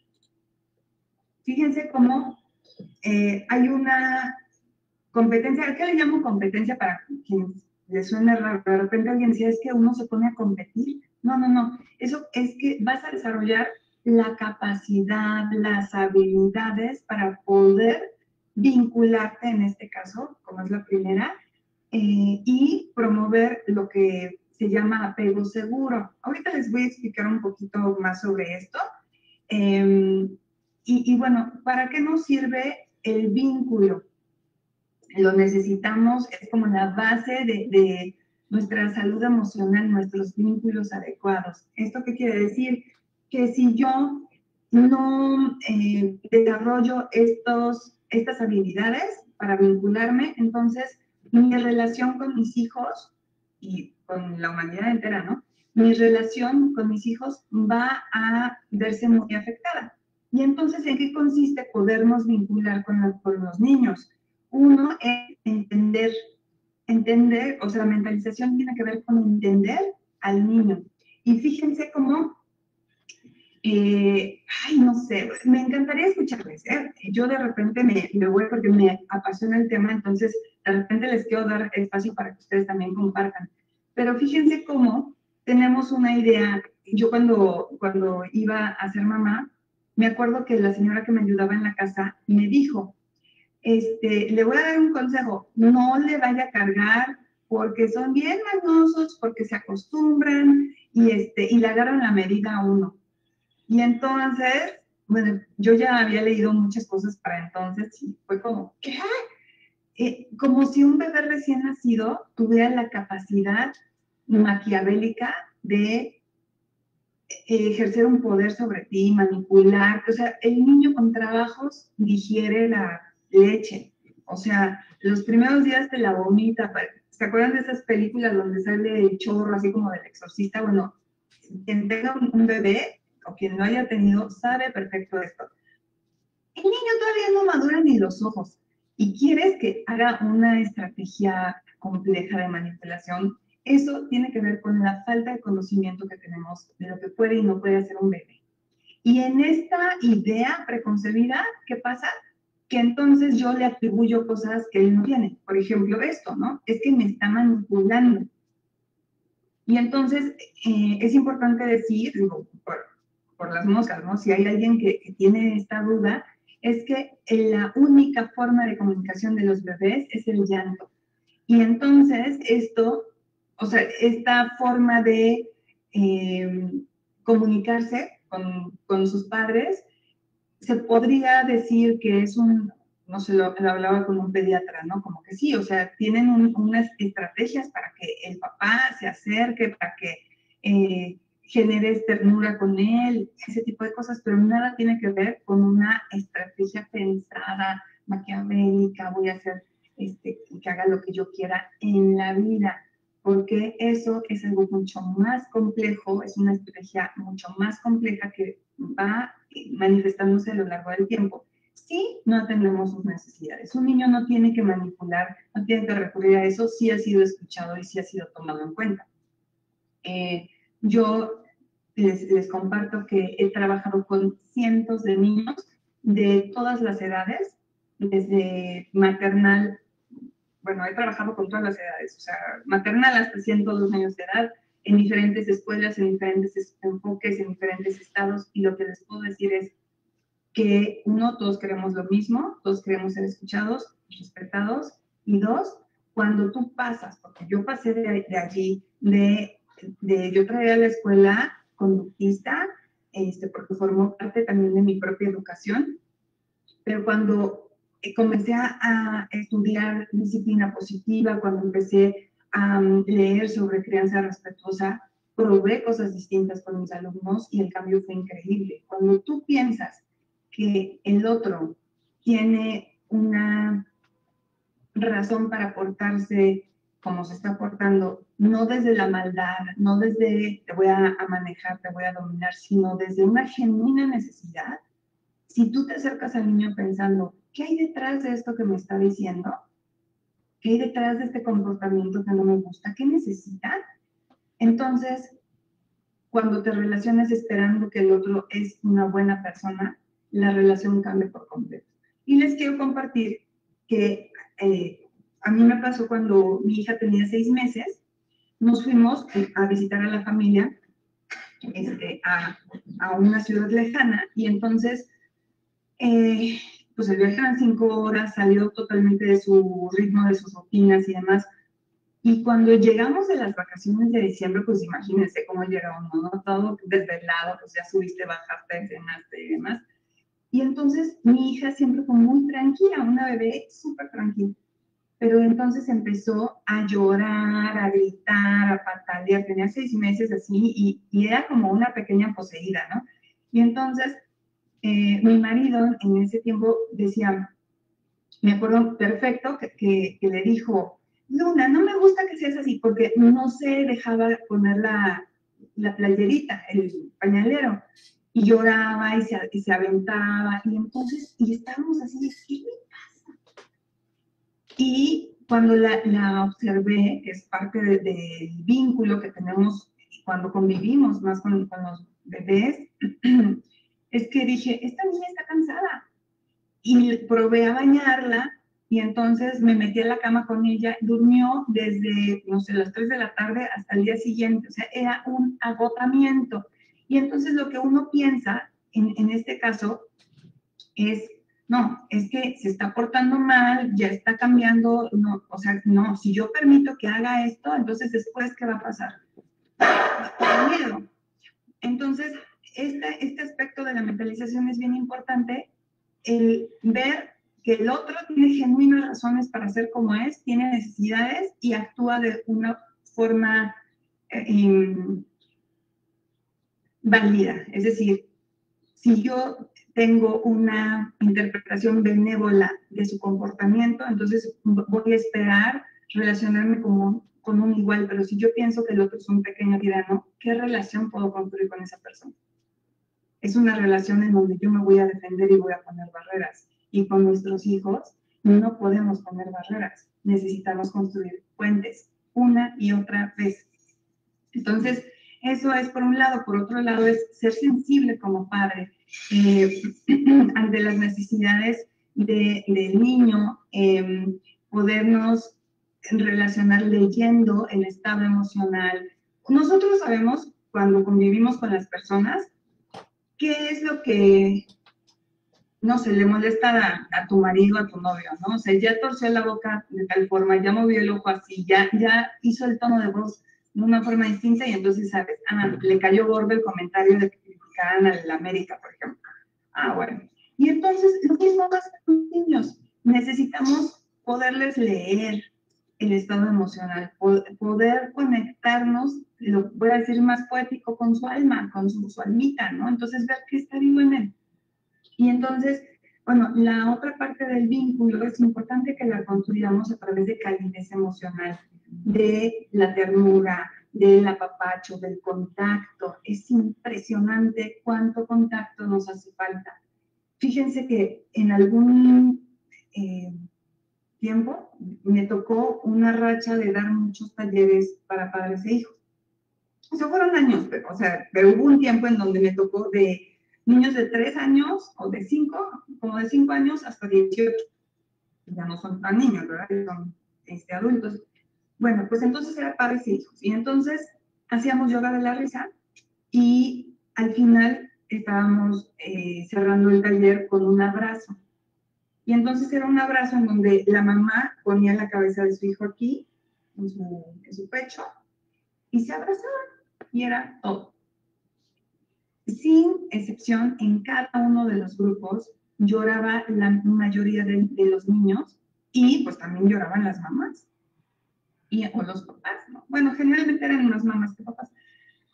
fíjense cómo hay una competencia. ¿Qué le llamo competencia para quienes les suene raro? De repente alguien decía, es que uno se pone a competir. No, no, no. Eso es que vas a desarrollar la capacidad, las habilidades para poder vincularte, en este caso, como es la primera, y promover lo que se llama apego seguro. Ahorita les voy a explicar un poquito más sobre esto. Y bueno, ¿para qué nos sirve el vínculo? Lo necesitamos, es como la base de nuestra salud emocional, nuestros vínculos adecuados. ¿Esto qué quiere decir? Que si yo no desarrollo estas habilidades para vincularme, entonces mi relación con mis hijos y con la humanidad entera, ¿no? Mi relación con mis hijos va a verse muy afectada. Y entonces, ¿en qué consiste podernos vincular con los niños? Uno es entender, o sea, la mentalización tiene que ver con entender al niño. Y fíjense cómo, ay, no sé, me encantaría escucharles, ¿eh? Yo de repente me voy porque me apasiona el tema, entonces de repente les quiero dar espacio para que ustedes también compartan. Pero fíjense cómo tenemos una idea. Yo cuando iba a ser mamá, me acuerdo que la señora que me ayudaba en la casa me dijo, le voy a dar un consejo, no le vaya a cargar porque son bien mañosos, porque se acostumbran y le agarran la medida a uno. Y entonces, bueno, yo ya había leído muchas cosas para entonces y fue como, ¿qué? Como si un bebé recién nacido tuviera la capacidad maquiavélica de ejercer un poder sobre ti, manipular. O sea, el niño con trabajos digiere la leche. O sea, los primeros días te la vomita. ¿Se acuerdan de esas películas donde sale el chorro así como del exorcista? Bueno, quien tenga un bebé o quien lo haya tenido sabe perfecto esto. El niño todavía no madura ni los ojos y quieres que haga una estrategia compleja de manipulación. Eso tiene que ver con la falta de conocimiento que tenemos de lo que puede y no puede hacer un bebé. Y en esta idea preconcebida, ¿qué pasa? Que entonces yo le atribuyo cosas que él no tiene. Por ejemplo, esto, ¿no? Es que me está manipulando. Y entonces es importante decir, digo, por las moscas, ¿no? Si hay alguien que tiene esta duda, es que la única forma de comunicación de los bebés es el llanto. Y entonces esto, o sea, esta forma de comunicarse con sus padres, se podría decir que es no sé, lo hablaba con un pediatra, ¿no? Como que sí, o sea, tienen unas estrategias para que el papá se acerque, para que generes ternura con él, ese tipo de cosas, pero nada tiene que ver con una estrategia pensada, maquiavélica, voy a hacer que haga lo que yo quiera en la vida, porque eso es algo mucho más complejo, es una estrategia mucho más compleja que va manifestándose a lo largo del tiempo. Si no atendemos sus necesidades. Un niño no tiene que manipular, no tiene que recurrir a eso, sí ha sido escuchado y sí ha sido tomado en cuenta. Yo les comparto que he trabajado con cientos de niños de todas las edades, desde maternal, bueno, he trabajado con todas las edades, o sea, maternal hasta 102 años de edad, en diferentes escuelas, en diferentes enfoques, en diferentes estados, y lo que les puedo decir es que uno, todos queremos lo mismo, todos queremos ser escuchados, respetados, y dos, cuando tú pasas, porque yo pasé de allí, yo traía a la escuela conductista, porque formó parte también de mi propia educación, pero cuando comencé a estudiar disciplina positiva, cuando empecé a leer sobre crianza respetuosa, probé cosas distintas con mis alumnos y el cambio fue increíble. Cuando tú piensas que el otro tiene una razón para portarse como se está portando, no desde la maldad, no desde te voy a manejar, te voy a dominar, sino desde una genuina necesidad, si tú te acercas al niño pensando, ¿qué hay detrás de esto que me está diciendo? ¿Qué hay detrás de este comportamiento que no me gusta? ¿Qué necesita? Entonces, cuando te relacionas esperando que el otro es una buena persona, la relación cambia por completo. Y les quiero compartir que a mí me pasó cuando mi hija tenía 6 meses, nos fuimos a visitar a la familia a una ciudad lejana y entonces pues el viaje eran 5 horas, salió totalmente de su ritmo, de sus rutinas y demás. Y cuando llegamos de las vacaciones de diciembre, pues imagínense cómo llegamos, ¿no? Todo desvelado, pues ya subiste, bajaste, cenaste y demás. Y entonces mi hija siempre fue muy tranquila, una bebé súper tranquila. Pero entonces empezó a llorar, a gritar, a patalear, tenía 6 meses así y era como una pequeña poseída, ¿no? Y entonces mi marido en ese tiempo decía, me acuerdo perfecto que le dijo, Luna, no me gusta que seas así, porque no se dejaba poner la playerita, el pañalero, y lloraba y se aventaba, y entonces, y estábamos así, ¿qué le pasa? Y cuando la observé, que es parte del vínculo que tenemos cuando convivimos más con los bebés, es que dije, esta niña está cansada. Y probé a bañarla y entonces me metí a la cama con ella, durmió desde, no sé, las 3 de la tarde hasta el día siguiente, o sea, era un agotamiento. Y entonces lo que uno piensa en este caso es, no, es que se está portando mal, ya está cambiando, no, o sea, no, si yo permito que haga esto, entonces después, ¿qué va a pasar? Por miedo. Entonces, este aspecto de la mentalización es bien importante, el ver que el otro tiene genuinas razones para ser como es, tiene necesidades y actúa de una forma válida. Es decir, si yo tengo una interpretación benévola de su comportamiento, entonces voy a esperar relacionarme con un igual, pero si yo pienso que el otro es un pequeño tirano, ¿qué relación puedo construir con esa persona? Es una relación en donde yo me voy a defender y voy a poner barreras. Y con nuestros hijos no podemos poner barreras. Necesitamos construir puentes una y otra vez. Entonces, eso es por un lado. Por otro lado, es ser sensible como padre ante las necesidades del niño, podernos relacionar leyendo el estado emocional. Nosotros sabemos, cuando convivimos con las personas, ¿qué es lo que, no sé, le molesta a tu marido, a tu novio, ¿no? O sea, ya torció la boca de tal forma, ya movió el ojo así, ya hizo el tono de voz de una forma distinta y entonces, ¿sabes? Le cayó gordo el comentario de que criticaran a la América, por ejemplo. Bueno. Y entonces, lo mismo pasa con los niños. Necesitamos poderles leer el estado emocional, poder conectarnos, lo voy a decir más poético, con su alma, con su almita, ¿no? Entonces, ver qué está vivo en él. Y entonces, bueno, la otra parte del vínculo es importante que la construyamos a través de calidez emocional, de la ternura, del apapacho, del contacto. Es impresionante cuánto contacto nos hace falta. Fíjense que en algún tiempo me tocó una racha de dar muchos talleres para padres e hijos. O sea, fueron años, pero hubo un tiempo en donde me tocó de niños de 3 años o de 5, como de 5 años hasta 18. Ya no son tan niños, ¿verdad? Son adultos. Bueno, pues entonces era padres e hijos. Y entonces hacíamos yoga de la risa y al final estábamos cerrando el taller con un abrazo. Y entonces era un abrazo en donde la mamá ponía la cabeza de su hijo aquí, en su pecho, y se abrazaban, y era todo. Sin excepción, en cada uno de los grupos lloraba la mayoría de los niños, y pues también lloraban las mamás, o los papás, ¿no? Bueno, generalmente eran más mamás que papás.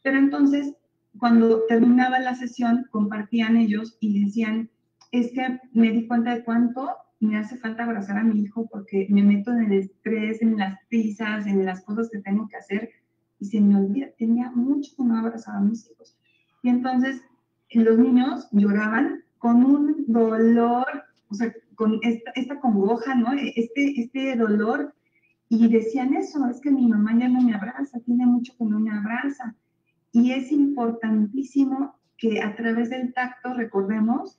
Pero entonces, cuando terminaba la sesión, compartían ellos y decían, es que me di cuenta de cuánto me hace falta abrazar a mi hijo porque me meto en el estrés, en las prisas, en las cosas que tengo que hacer y se me olvida, tenía mucho que no abrazar a mis hijos. Y entonces los niños lloraban con un dolor, o sea, con esta congoja, ¿no? Este dolor, y decían eso, es que mi mamá ya no me abraza, tiene mucho que no me abraza. Y es importantísimo que a través del tacto recordemos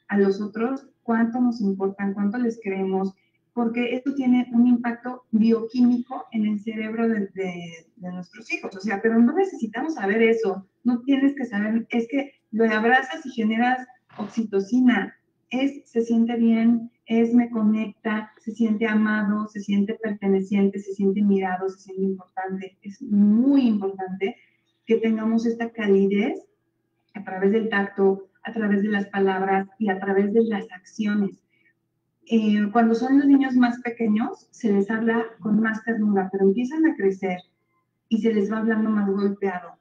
a los otros cuánto nos importan, cuánto les queremos, porque esto tiene un impacto bioquímico en el cerebro de nuestros hijos. O sea, pero no necesitamos saber eso, no tienes que saber, es que lo abrazas y generas oxitocina, se siente bien, me conecta, se siente amado, se siente perteneciente, se siente mirado, se siente importante. Es muy importante que tengamos esta calidez a través del tacto, a través de las palabras y a través de las acciones. Cuando son los niños más pequeños, se les habla con más ternura, pero empiezan a crecer y se les va hablando más golpeado.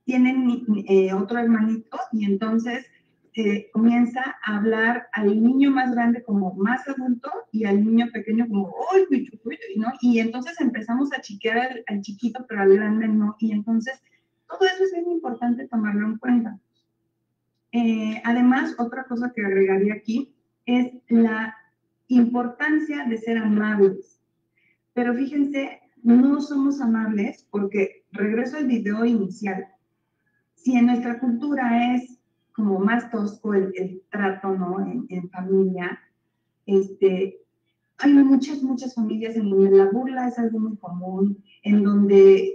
Tienen otro hermanito y entonces comienza a hablar al niño más grande como más adulto y al niño pequeño como, ¡ay, ¿no? Y entonces empezamos a chiquear al chiquito, pero al grande no. Y entonces todo eso es muy importante tomarlo en cuenta. Además, otra cosa que agregaría aquí es la importancia de ser amables. Pero fíjense, no somos amables porque, regreso al video inicial, si en nuestra cultura es como más tosco el trato, ¿no? En familia, hay muchas familias en donde la burla es algo muy común, en donde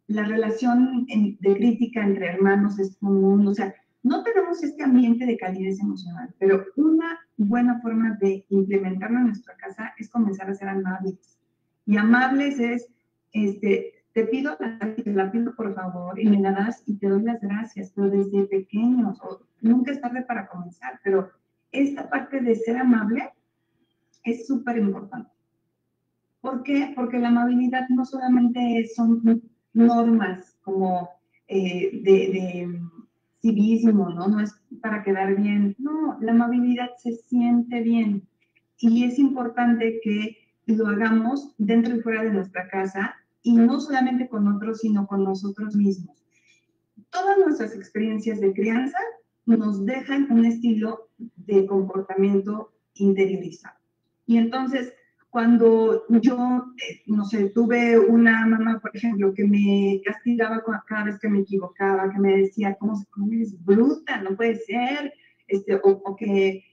la relación de crítica entre hermanos es común, o sea, no tenemos este ambiente de calidez emocional, pero una buena forma de implementarlo en nuestra casa es comenzar a ser amables. Y amables es, te pido la pido por favor, y me la das y te doy las gracias, pero desde pequeños, o nunca es tarde para comenzar, pero esta parte de ser amable es súper importante. ¿Por qué? Porque la amabilidad no solamente son normas como de civismo, ¿no? No es para quedar bien. No, la amabilidad se siente bien. Y es importante que lo hagamos dentro y fuera de nuestra casa, y no solamente con otros, sino con nosotros mismos. Todas nuestras experiencias de crianza nos dejan un estilo de comportamiento interiorizado. Y entonces, cuando yo, no sé, tuve una mamá, por ejemplo, que me castigaba cada vez que me equivocaba, que me decía, ¿cómo eres bruta? No puede ser, o que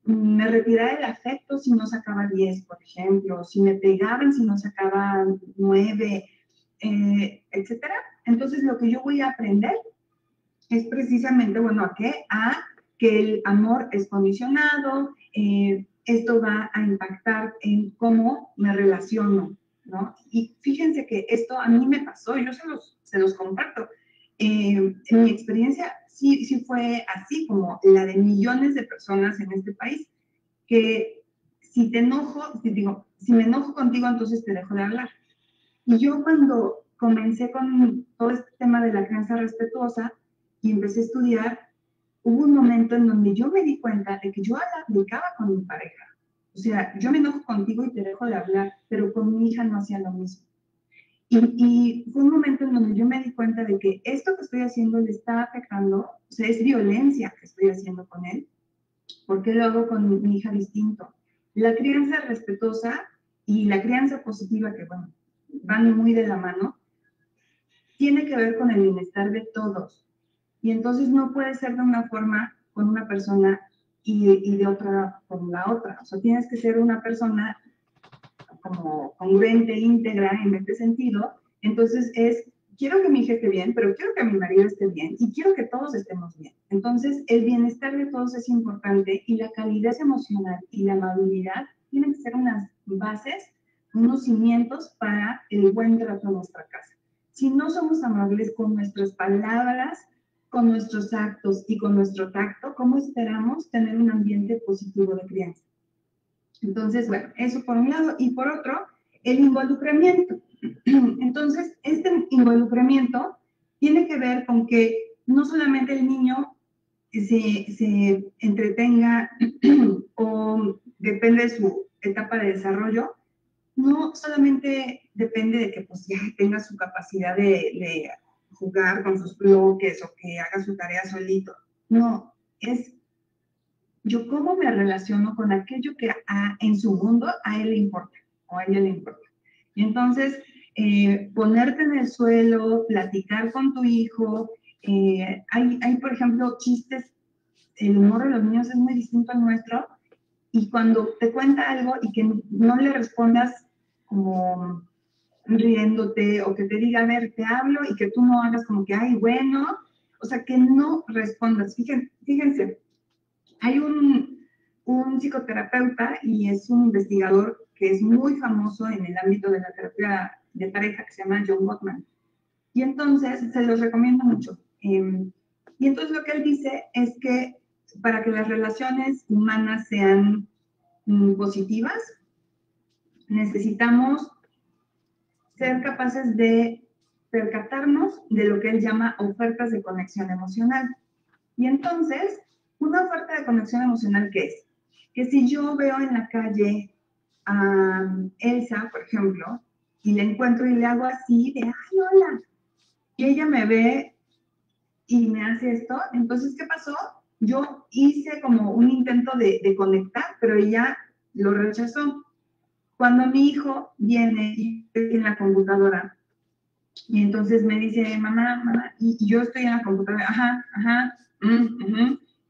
me retiraba el afecto si no sacaba 10, por ejemplo, si me pegaban si no sacaba 9, etcétera. Entonces, lo que yo voy a aprender es precisamente, bueno, ¿a qué? A que el amor es condicionado, esto va a impactar en cómo me relaciono, ¿no? Y fíjense que esto a mí me pasó, yo se los comparto. En mi experiencia sí fue así, como la de millones de personas en este país, que si me enojo contigo, entonces te dejo de hablar. Y yo cuando comencé con todo este tema de la crianza respetuosa y empecé a estudiar, hubo un momento en donde yo me di cuenta de que yo aplicaba con mi pareja. O sea, yo me enojo contigo y te dejo de hablar, pero con mi hija no hacía lo mismo. Y fue un momento en donde yo me di cuenta de que esto que estoy haciendo le está afectando, o sea, es violencia que estoy haciendo con él, porque lo hago con mi hija distinto. La crianza respetuosa y la crianza positiva, que bueno, van muy de la mano, tiene que ver con el bienestar de todos. Y entonces no puede ser de una forma con una persona y de otra con la otra. O sea, tienes que ser una persona como congruente, íntegra en este sentido. Entonces es quiero que mi hija esté bien, pero quiero que mi marido esté bien y quiero que todos estemos bien. Entonces, el bienestar de todos es importante y la calidez emocional y la amabilidad tienen que ser unas bases, unos cimientos para el buen trato en nuestra casa. Si no somos amables con nuestras palabras, con nuestros actos y con nuestro tacto, ¿cómo esperamos tener un ambiente positivo de crianza? Entonces, bueno, eso por un lado. Y por otro, el involucramiento. Entonces, este involucramiento tiene que ver con que no solamente el niño se entretenga o depende de su etapa de desarrollo, no solamente depende de que pues ya tenga su capacidad de jugar con sus bloques o que haga su tarea solito. No, es yo cómo me relaciono con aquello que en su mundo a él le importa o a ella le importa. Y entonces, ponerte en el suelo, platicar con tu hijo, hay, por ejemplo, chistes, el humor de los niños es muy distinto al nuestro, y cuando te cuenta algo y que no le respondas como riéndote o que te diga, a ver, te hablo y que tú no hagas como que, ay, bueno, o sea, que no respondas. Fíjense, hay un psicoterapeuta y es un investigador que es muy famoso en el ámbito de la terapia de pareja que se llama John Gottman. Y entonces se los recomiendo mucho. Y entonces lo que él dice es que para que las relaciones humanas sean positivas, necesitamos ser capaces de percatarnos de lo que él llama ofertas de conexión emocional. Y entonces, una oferta de conexión emocional, ¿qué es? Que si yo veo en la calle a Elsa, por ejemplo, y la encuentro y le hago así, de, ay, hola, y ella me ve y me hace esto, entonces, ¿qué pasó? Yo hice como un intento de conectar, pero ella lo rechazó. Cuando mi hijo viene y estoy en la computadora, y entonces me dice, mamá, y yo estoy en la computadora, ajá,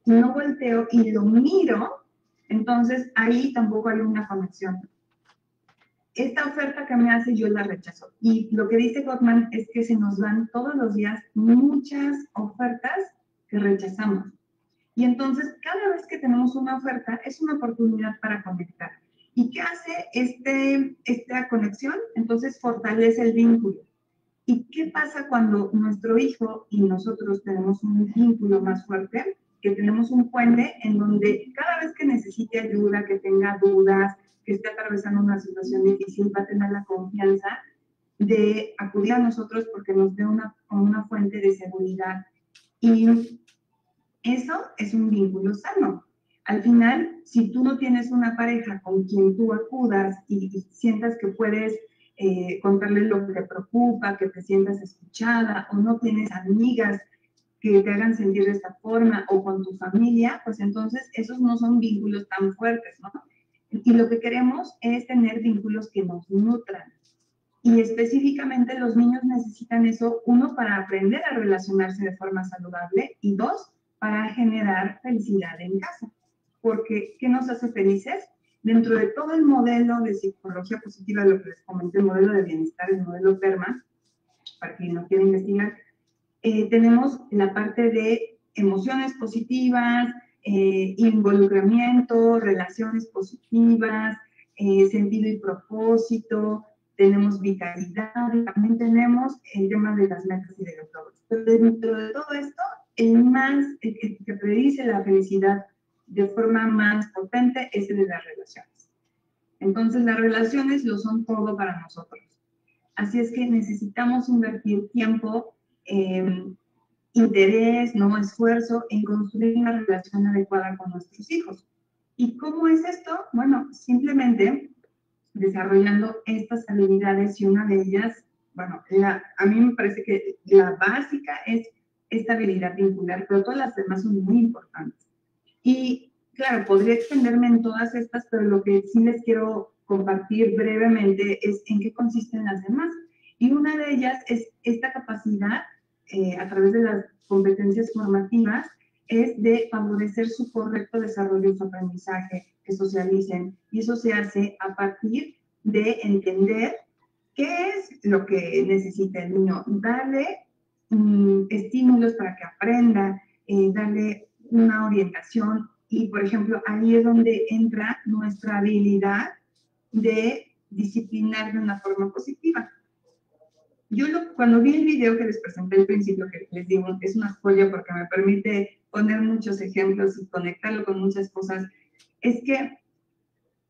y no volteo y lo miro, entonces ahí tampoco hay una conexión. Esta oferta que me hace yo la rechazo. Y lo que dice Gottman es que se nos dan todos los días muchas ofertas que rechazamos. Y entonces, cada vez que tenemos una oferta, es una oportunidad para conectar. ¿Y qué hace esta conexión? Entonces, fortalece el vínculo. ¿Y qué pasa cuando nuestro hijo y nosotros tenemos un vínculo más fuerte? Que tenemos un puente en donde cada vez que necesite ayuda, que tenga dudas, que esté atravesando una situación difícil, va a tener la confianza de acudir a nosotros porque nos ve como una fuente de seguridad. Y eso es un vínculo sano. Al final, si tú no tienes una pareja con quien tú acudas y sientas que puedes contarle lo que te preocupa, que te sientas escuchada, o no tienes amigas que te hagan sentir de esta forma, o con tu familia, pues entonces esos no son vínculos tan fuertes, ¿no? Y lo que queremos es tener vínculos que nos nutran. Y específicamente los niños necesitan eso, uno, para aprender a relacionarse de forma saludable, y dos, para generar felicidad en casa. Porque, ¿qué nos hace felices? Dentro de todo el modelo de psicología positiva, lo que les comenté, el modelo de bienestar, el modelo PERMA, para quien no quiera investigar, tenemos la parte de emociones positivas, involucramiento, relaciones positivas, sentido y propósito, tenemos vitalidad, y también tenemos el tema de las metas y de los logros. Pero dentro de todo esto, el que predice la felicidad de forma más potente es el de las relaciones. Entonces, las relaciones lo son todo para nosotros. Así es que necesitamos invertir tiempo, interés, ¿no? Esfuerzo en construir una relación adecuada con nuestros hijos. ¿Y cómo es esto? Bueno, simplemente desarrollando estas habilidades, y una de ellas, bueno, a mí me parece que la básica es esta habilidad vincular, pero todas las demás son muy importantes. Y claro, podría extenderme en todas estas, pero lo que sí les quiero compartir brevemente es en qué consisten las demás. Y una de ellas es esta capacidad, a través de las competencias formativas, es de favorecer su correcto desarrollo y su aprendizaje, que socialicen. Y eso se hace a partir de entender ¿Qué es lo que necesita el niño? Darle estímulos para que aprenda, darle una orientación y, por ejemplo, ahí es donde entra nuestra habilidad de disciplinar de una forma positiva. Yo cuando vi el video que les presenté al principio, que les digo, es una joya porque me permite poner muchos ejemplos y conectarlo con muchas cosas, es que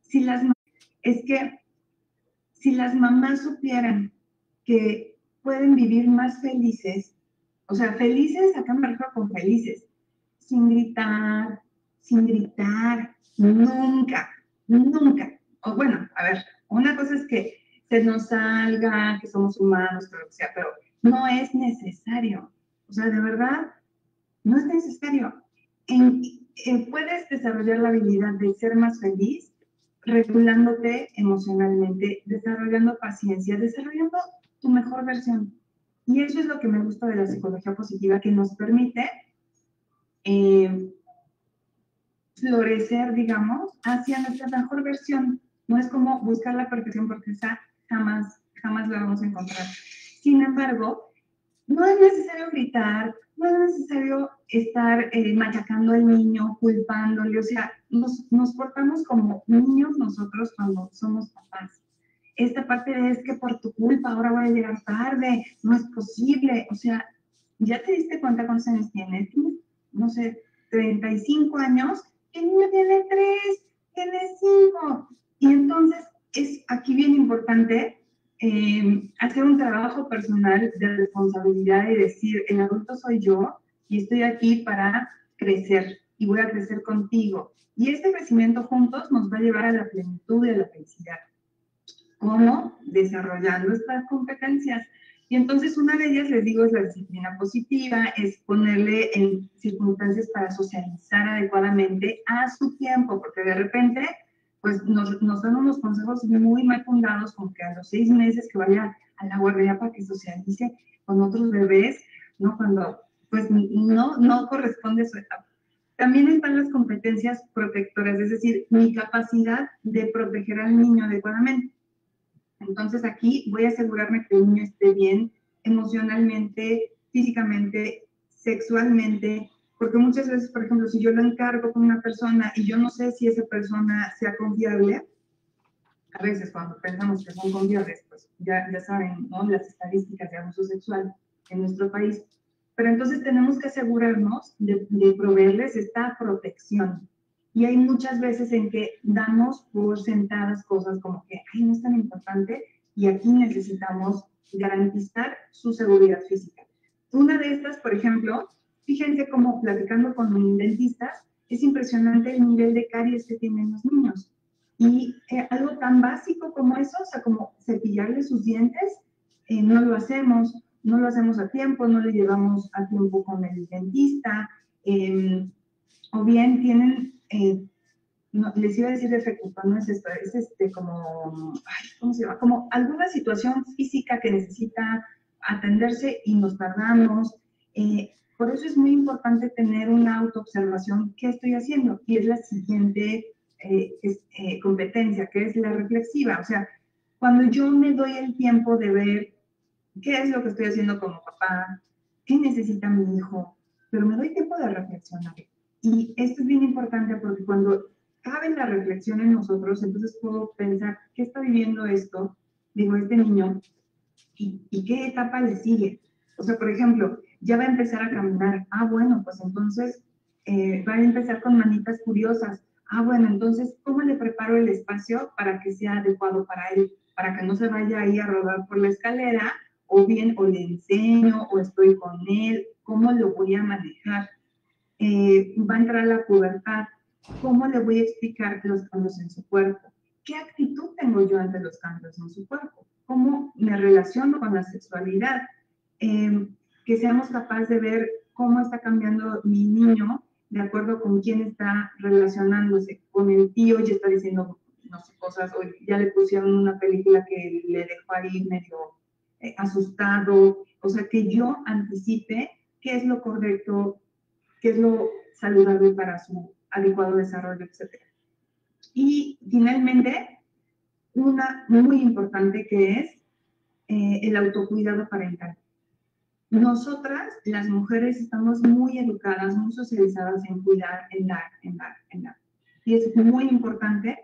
si las mamás supieran que pueden vivir más felices, o sea, felices, acá me refiero con felices, sin gritar, nunca, nunca. O bueno, a ver, una cosa es que se nos salga, que somos humanos, que lo que sea, pero no es necesario. O sea, de verdad, no es necesario. Puedes desarrollar la habilidad de ser más feliz regulándote emocionalmente, desarrollando paciencia, desarrollando tu mejor versión. Y eso es lo que me gusta de la psicología positiva, que nos permite florecer, digamos, hacia nuestra mejor versión. No es como buscar la perfección porque esa jamás la vamos a encontrar. Sin embargo, no es necesario gritar, no es necesario estar machacando al niño, culpándole, o sea, nos portamos como niños nosotros cuando somos papás. Esta parte de es que por tu culpa ahora voy a llegar tarde, no es posible, o sea, ¿ya te diste cuenta cuántos años tienes? No sé, 35 años, el niño tiene 3, tiene 5, y entonces es aquí bien importante hacer un trabajo personal de responsabilidad y decir, el adulto soy yo y estoy aquí para crecer y voy a crecer contigo. Y este crecimiento juntos nos va a llevar a la plenitud y a la felicidad. ¿Cómo? Desarrollando estas competencias. Y entonces una de ellas, les digo, es la disciplina positiva, es ponerle en circunstancias para socializar adecuadamente a su tiempo, porque de repente pues nos dan unos consejos muy mal fundados, como que a los 6 meses que vaya a la guardería para que socialice con otros bebés, ¿no? Cuando pues no corresponde a su etapa. También están las competencias protectoras, es decir, mi capacidad de proteger al niño adecuadamente. Entonces aquí voy a asegurarme que el niño esté bien emocionalmente, físicamente, sexualmente, porque muchas veces, por ejemplo, si yo lo encargo con una persona y yo no sé si esa persona sea confiable, a veces cuando pensamos que son confiables, pues ya saben, ¿no?, las estadísticas de abuso sexual en nuestro país. Pero entonces tenemos que asegurarnos de proveerles esta protección. Y hay muchas veces en que damos por sentadas cosas como que, ay, no es tan importante, y aquí necesitamos garantizar su seguridad física. Una de estas, por ejemplo, fíjense cómo platicando con un dentista, es impresionante el nivel de caries que tienen los niños. Y algo tan básico como eso, o sea, como cepillarle sus dientes, no lo hacemos a tiempo, no le llevamos a tiempo con el dentista, o bien tienen, no, les iba a decir defecto, no es esto, es como, ay, ¿cómo se llama? Como alguna situación física que necesita atenderse y nos tardamos. Por eso es muy importante tener una autoobservación, ¿qué estoy haciendo? Y es la siguiente competencia, que es la reflexiva. O sea, cuando yo me doy el tiempo de ver qué es lo que estoy haciendo como papá, qué necesita mi hijo, pero me doy tiempo de reflexionar. Y esto es bien importante porque cuando cabe la reflexión en nosotros, entonces puedo pensar, ¿qué está viviendo esto? Digo, este niño, ¿y qué etapa le sigue? O sea, por ejemplo, ya va a empezar a caminar. Ah, bueno, pues entonces va a empezar con manitas curiosas. Ah, bueno, entonces, ¿cómo le preparo el espacio para que sea adecuado para él? Para que no se vaya ahí a rodar por la escalera, o bien, o le enseño, o estoy con él, ¿cómo lo voy a manejar? Va a entrar a la pubertad, ¿cómo le voy a explicar los cambios en su cuerpo? ¿Qué actitud tengo yo ante los cambios en su cuerpo? ¿Cómo me relaciono con la sexualidad? Que seamos capaces de ver cómo está cambiando mi niño de acuerdo con quién está relacionándose. Con el tío ya está diciendo, no sé, cosas, o ya le pusieron una película que le dejó ahí medio asustado. O sea, que yo anticipe qué es lo correcto, qué es lo saludable para su adecuado desarrollo, etc. Y finalmente, una muy importante que es el autocuidado parental. Nosotras, las mujeres, estamos muy educadas, muy socializadas en cuidar, en dar. Y es muy importante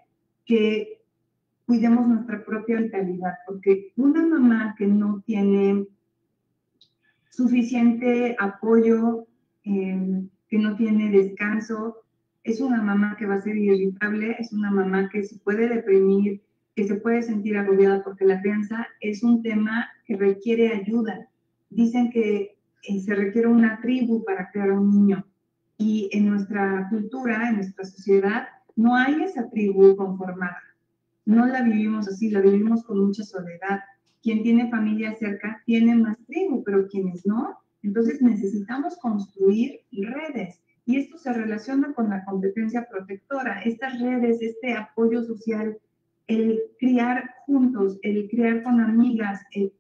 que cuidemos nuestra propia vitalidad, porque una mamá que no tiene suficiente apoyo, que no tiene descanso, es una mamá que va a ser irritable, es una mamá que se puede deprimir, que se puede sentir agobiada, porque la crianza es un tema que requiere ayuda. Dicen que se requiere una tribu para crear un niño, y en nuestra cultura, en nuestra sociedad, no hay esa tribu conformada. No la vivimos así, la vivimos con mucha soledad. Quien tiene familia cerca tiene más tribu, pero quienes no, entonces necesitamos construir redes. Y esto se relaciona con la competencia protectora, estas redes, este apoyo social, el criar juntos, el criar con amigas, el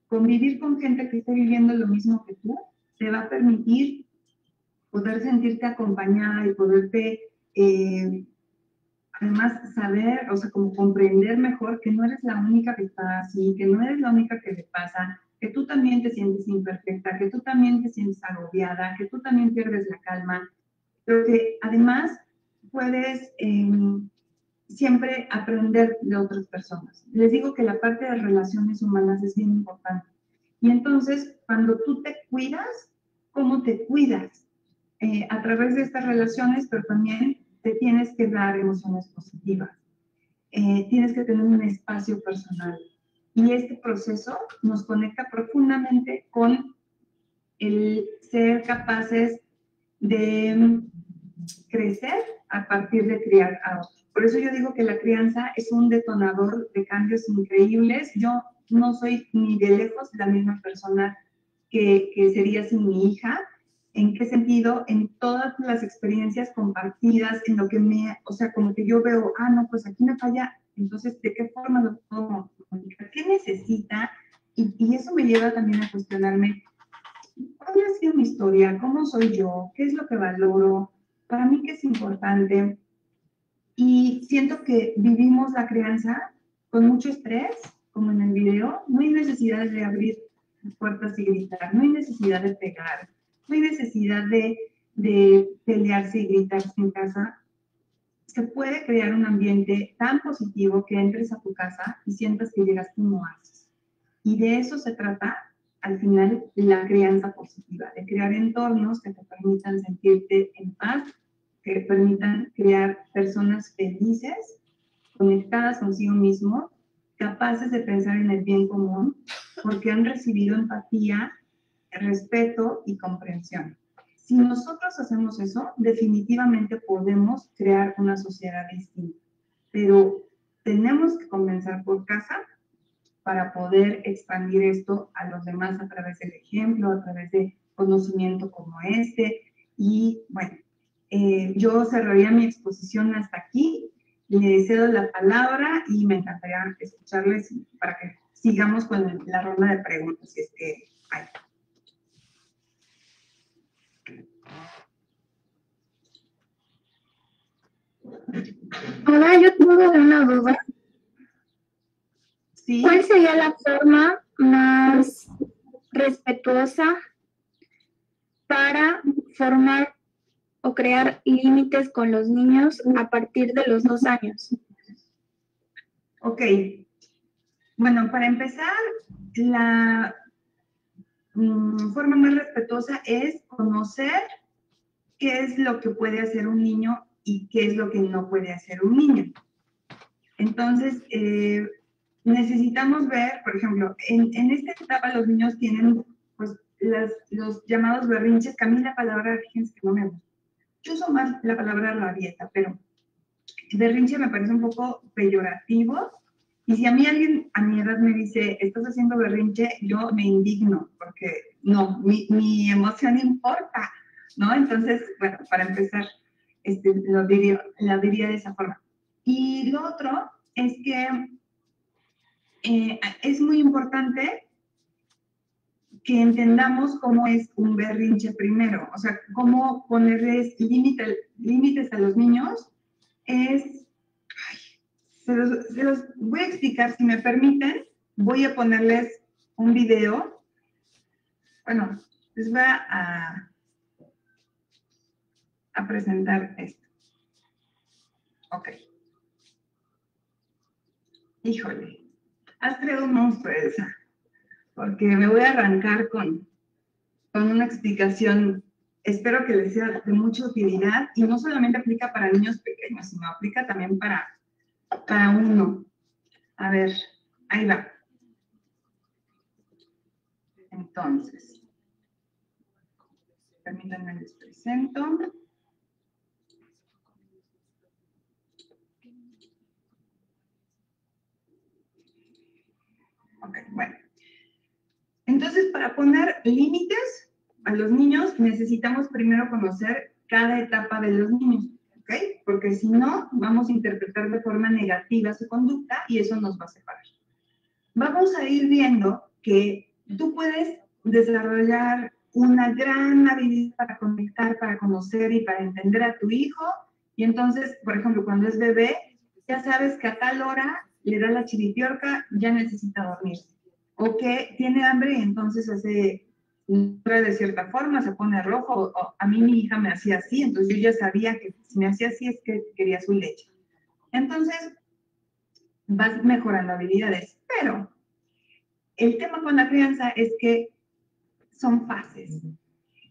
convivir con gente que esté viviendo lo mismo que tú, te va a permitir poder sentirte acompañada y poderte además saber, o sea, como comprender mejor que no eres la única que está así, que no eres la única que le pasa, que tú también te sientes imperfecta, que tú también te sientes agobiada, que tú también pierdes la calma, pero que además puedes siempre aprender de otras personas. Les digo que la parte de relaciones humanas es bien importante. Y entonces, cuando tú te cuidas, ¿cómo te cuidas? A través de estas relaciones, pero también te tienes que dar emociones positivas. Tienes que tener un espacio personal. Y este proceso nos conecta profundamente con el ser capaces de crecer a partir de criar a otros. Por eso yo digo que la crianza es un detonador de cambios increíbles. Yo no soy ni de lejos la misma persona que sería sin mi hija. ¿En qué sentido? En todas las experiencias compartidas, en lo que o sea, como que yo veo, no, pues aquí me falla, entonces, ¿de qué forma lo puedo comunicar? ¿Qué necesita? Y eso me lleva también a cuestionarme, ¿cuál ha sido mi historia? ¿Cómo soy yo? ¿Qué es lo que valoro? Para mí, ¿qué es importante? Y siento que vivimos la crianza con mucho estrés, como en el video. No hay necesidad de abrir puertas y gritar, no hay necesidad de pegar, no hay necesidad de pelearse y gritarse en casa. Se puede crear un ambiente tan positivo que entres a tu casa y sientas que llegaste un oasis. Y de eso se trata, al final, la crianza positiva, de crear entornos que te permitan sentirte en paz, que permitan crear personas felices, conectadas consigo mismo, capaces de pensar en el bien común, porque han recibido empatía, respeto y comprensión. Si nosotros hacemos eso, definitivamente podemos crear una sociedad distinta, pero tenemos que comenzar por casa para poder expandir esto a los demás a través del ejemplo, a través de conocimiento como este. Y bueno, yo cerraría mi exposición hasta aquí. Le cedo la palabra y me encantaría escucharles para que sigamos con la ronda de preguntas, si es que hay.
Ahora yo tengo una duda.
¿Sí?
¿Cuál sería la forma más respetuosa para formar o crear límites con los niños a partir de los 2 años?
Ok. Bueno, para empezar, la forma más respetuosa es conocer qué es lo que puede hacer un niño y qué es lo que no puede hacer un niño. Entonces, necesitamos ver, por ejemplo, en esta etapa los niños tienen pues, los llamados berrinches, que a mí la palabra, fíjense que no me gusta. Yo uso más la palabra rabieta, pero berrinche me parece un poco peyorativo. Y si a mí alguien a mi edad me dice, estás haciendo berrinche, yo me indigno, porque no, mi emoción importa, ¿no? Entonces, bueno, para empezar, lo diría de esa forma. Y lo otro es que es muy importante que entendamos cómo es un berrinche primero, o sea, cómo ponerles límites a los niños es, se los voy a explicar, si me permiten, voy a ponerles un video. Bueno, les voy a presentar esto. Ok. Híjole, has creado un monstruo, Elsa, porque me voy a arrancar con una explicación. Espero que les sea de mucha utilidad y no solamente aplica para niños pequeños, sino aplica también para uno. A ver, ahí va. Entonces, permítanme les presento. Ok, bueno. Entonces, para poner límites a los niños, necesitamos primero conocer cada etapa de los niños, ¿ok? Porque si no, vamos a interpretar de forma negativa su conducta y eso nos va a separar. Vamos a ir viendo que tú puedes desarrollar una gran habilidad para conectar, para conocer y para entender a tu hijo. Y entonces, por ejemplo, cuando es bebé, ya sabes que a tal hora le da la chiripiorca, ya necesita dormir. O que tiene hambre y entonces hace de cierta forma, se pone rojo. O a mí mi hija me hacía así, entonces yo ya sabía que si me hacía así es que quería su leche. Entonces, vas mejorando habilidades, pero el tema con la crianza es que son fases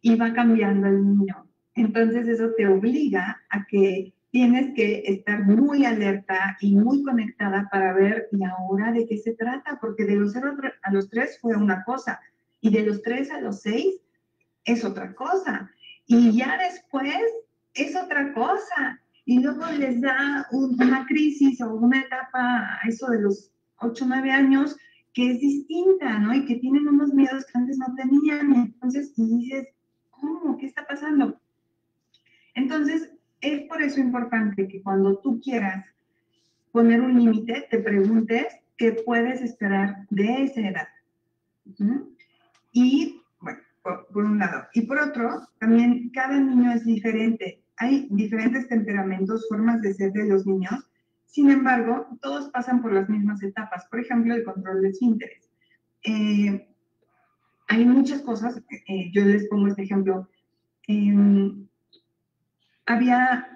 y va cambiando el niño. Entonces eso te obliga a que tienes que estar muy alerta y muy conectada para ver, ¿y ahora de qué se trata? Porque de los 0 a los 3 fue una cosa, y de los 3 a los 6 es otra cosa, y ya después es otra cosa, y luego les da una crisis o una etapa, eso de los 8 o 9 años, que es distinta, ¿no? Y que tienen unos miedos que antes no tenían, entonces, y dices, ¿cómo? ¿Qué está pasando? Entonces, es por eso importante que cuando tú quieras poner un límite, te preguntes qué puedes esperar de esa edad. Y, bueno, por un lado. Y por otro, también cada niño es diferente. Hay diferentes temperamentos, formas de ser de los niños. Sin embargo, todos pasan por las mismas etapas. Por ejemplo, el control de esfínteres. Hay muchas cosas, yo les pongo este ejemplo. Había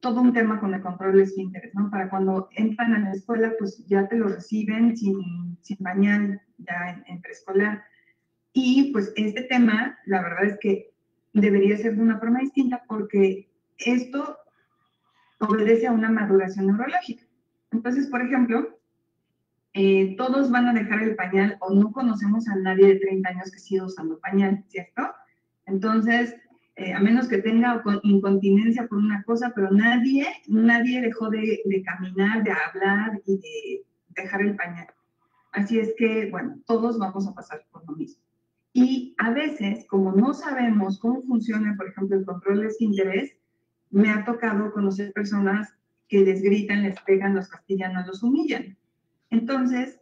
todo un tema con el control de esfínteres, ¿no? Para cuando entran a la escuela, pues ya te lo reciben sin pañal, ya en preescolar. Y pues este tema, la verdad es que debería ser de una forma distinta porque esto obedece a una maduración neurológica. Entonces, por ejemplo, todos van a dejar el pañal o no conocemos a nadie de 30 años que siga usando pañal, ¿cierto? Entonces, a menos que tenga incontinencia por una cosa, pero nadie dejó de caminar, de hablar y de dejar el pañal. Así es que, bueno, todos vamos a pasar por lo mismo. Y a veces, como no sabemos cómo funciona, por ejemplo, el control de esfínteres, me ha tocado conocer personas que les gritan, les pegan, los castigan o los humillan. Entonces,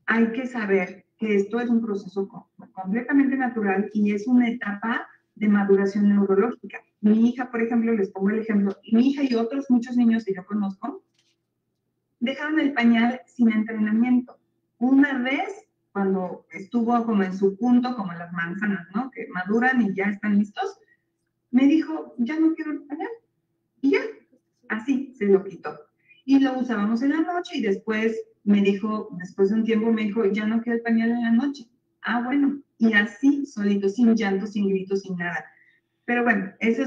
hay que saber que esto es un proceso completamente natural y es una etapa de maduración neurológica. Mi hija, por ejemplo, les pongo el ejemplo, mi hija y otros muchos niños que yo conozco, dejaron el pañal sin entrenamiento. Una vez, cuando estuvo como en su punto, como las manzanas, ¿no? Que maduran y ya están listos, me dijo, ya no quiero el pañal. Y ya, así se lo quitó. Y lo usábamos en la noche y después me dijo, después de un tiempo me dijo, ya no quiero el pañal en la noche. Ah, bueno, y así, solito, sin llanto, sin gritos, sin nada. Pero bueno, eso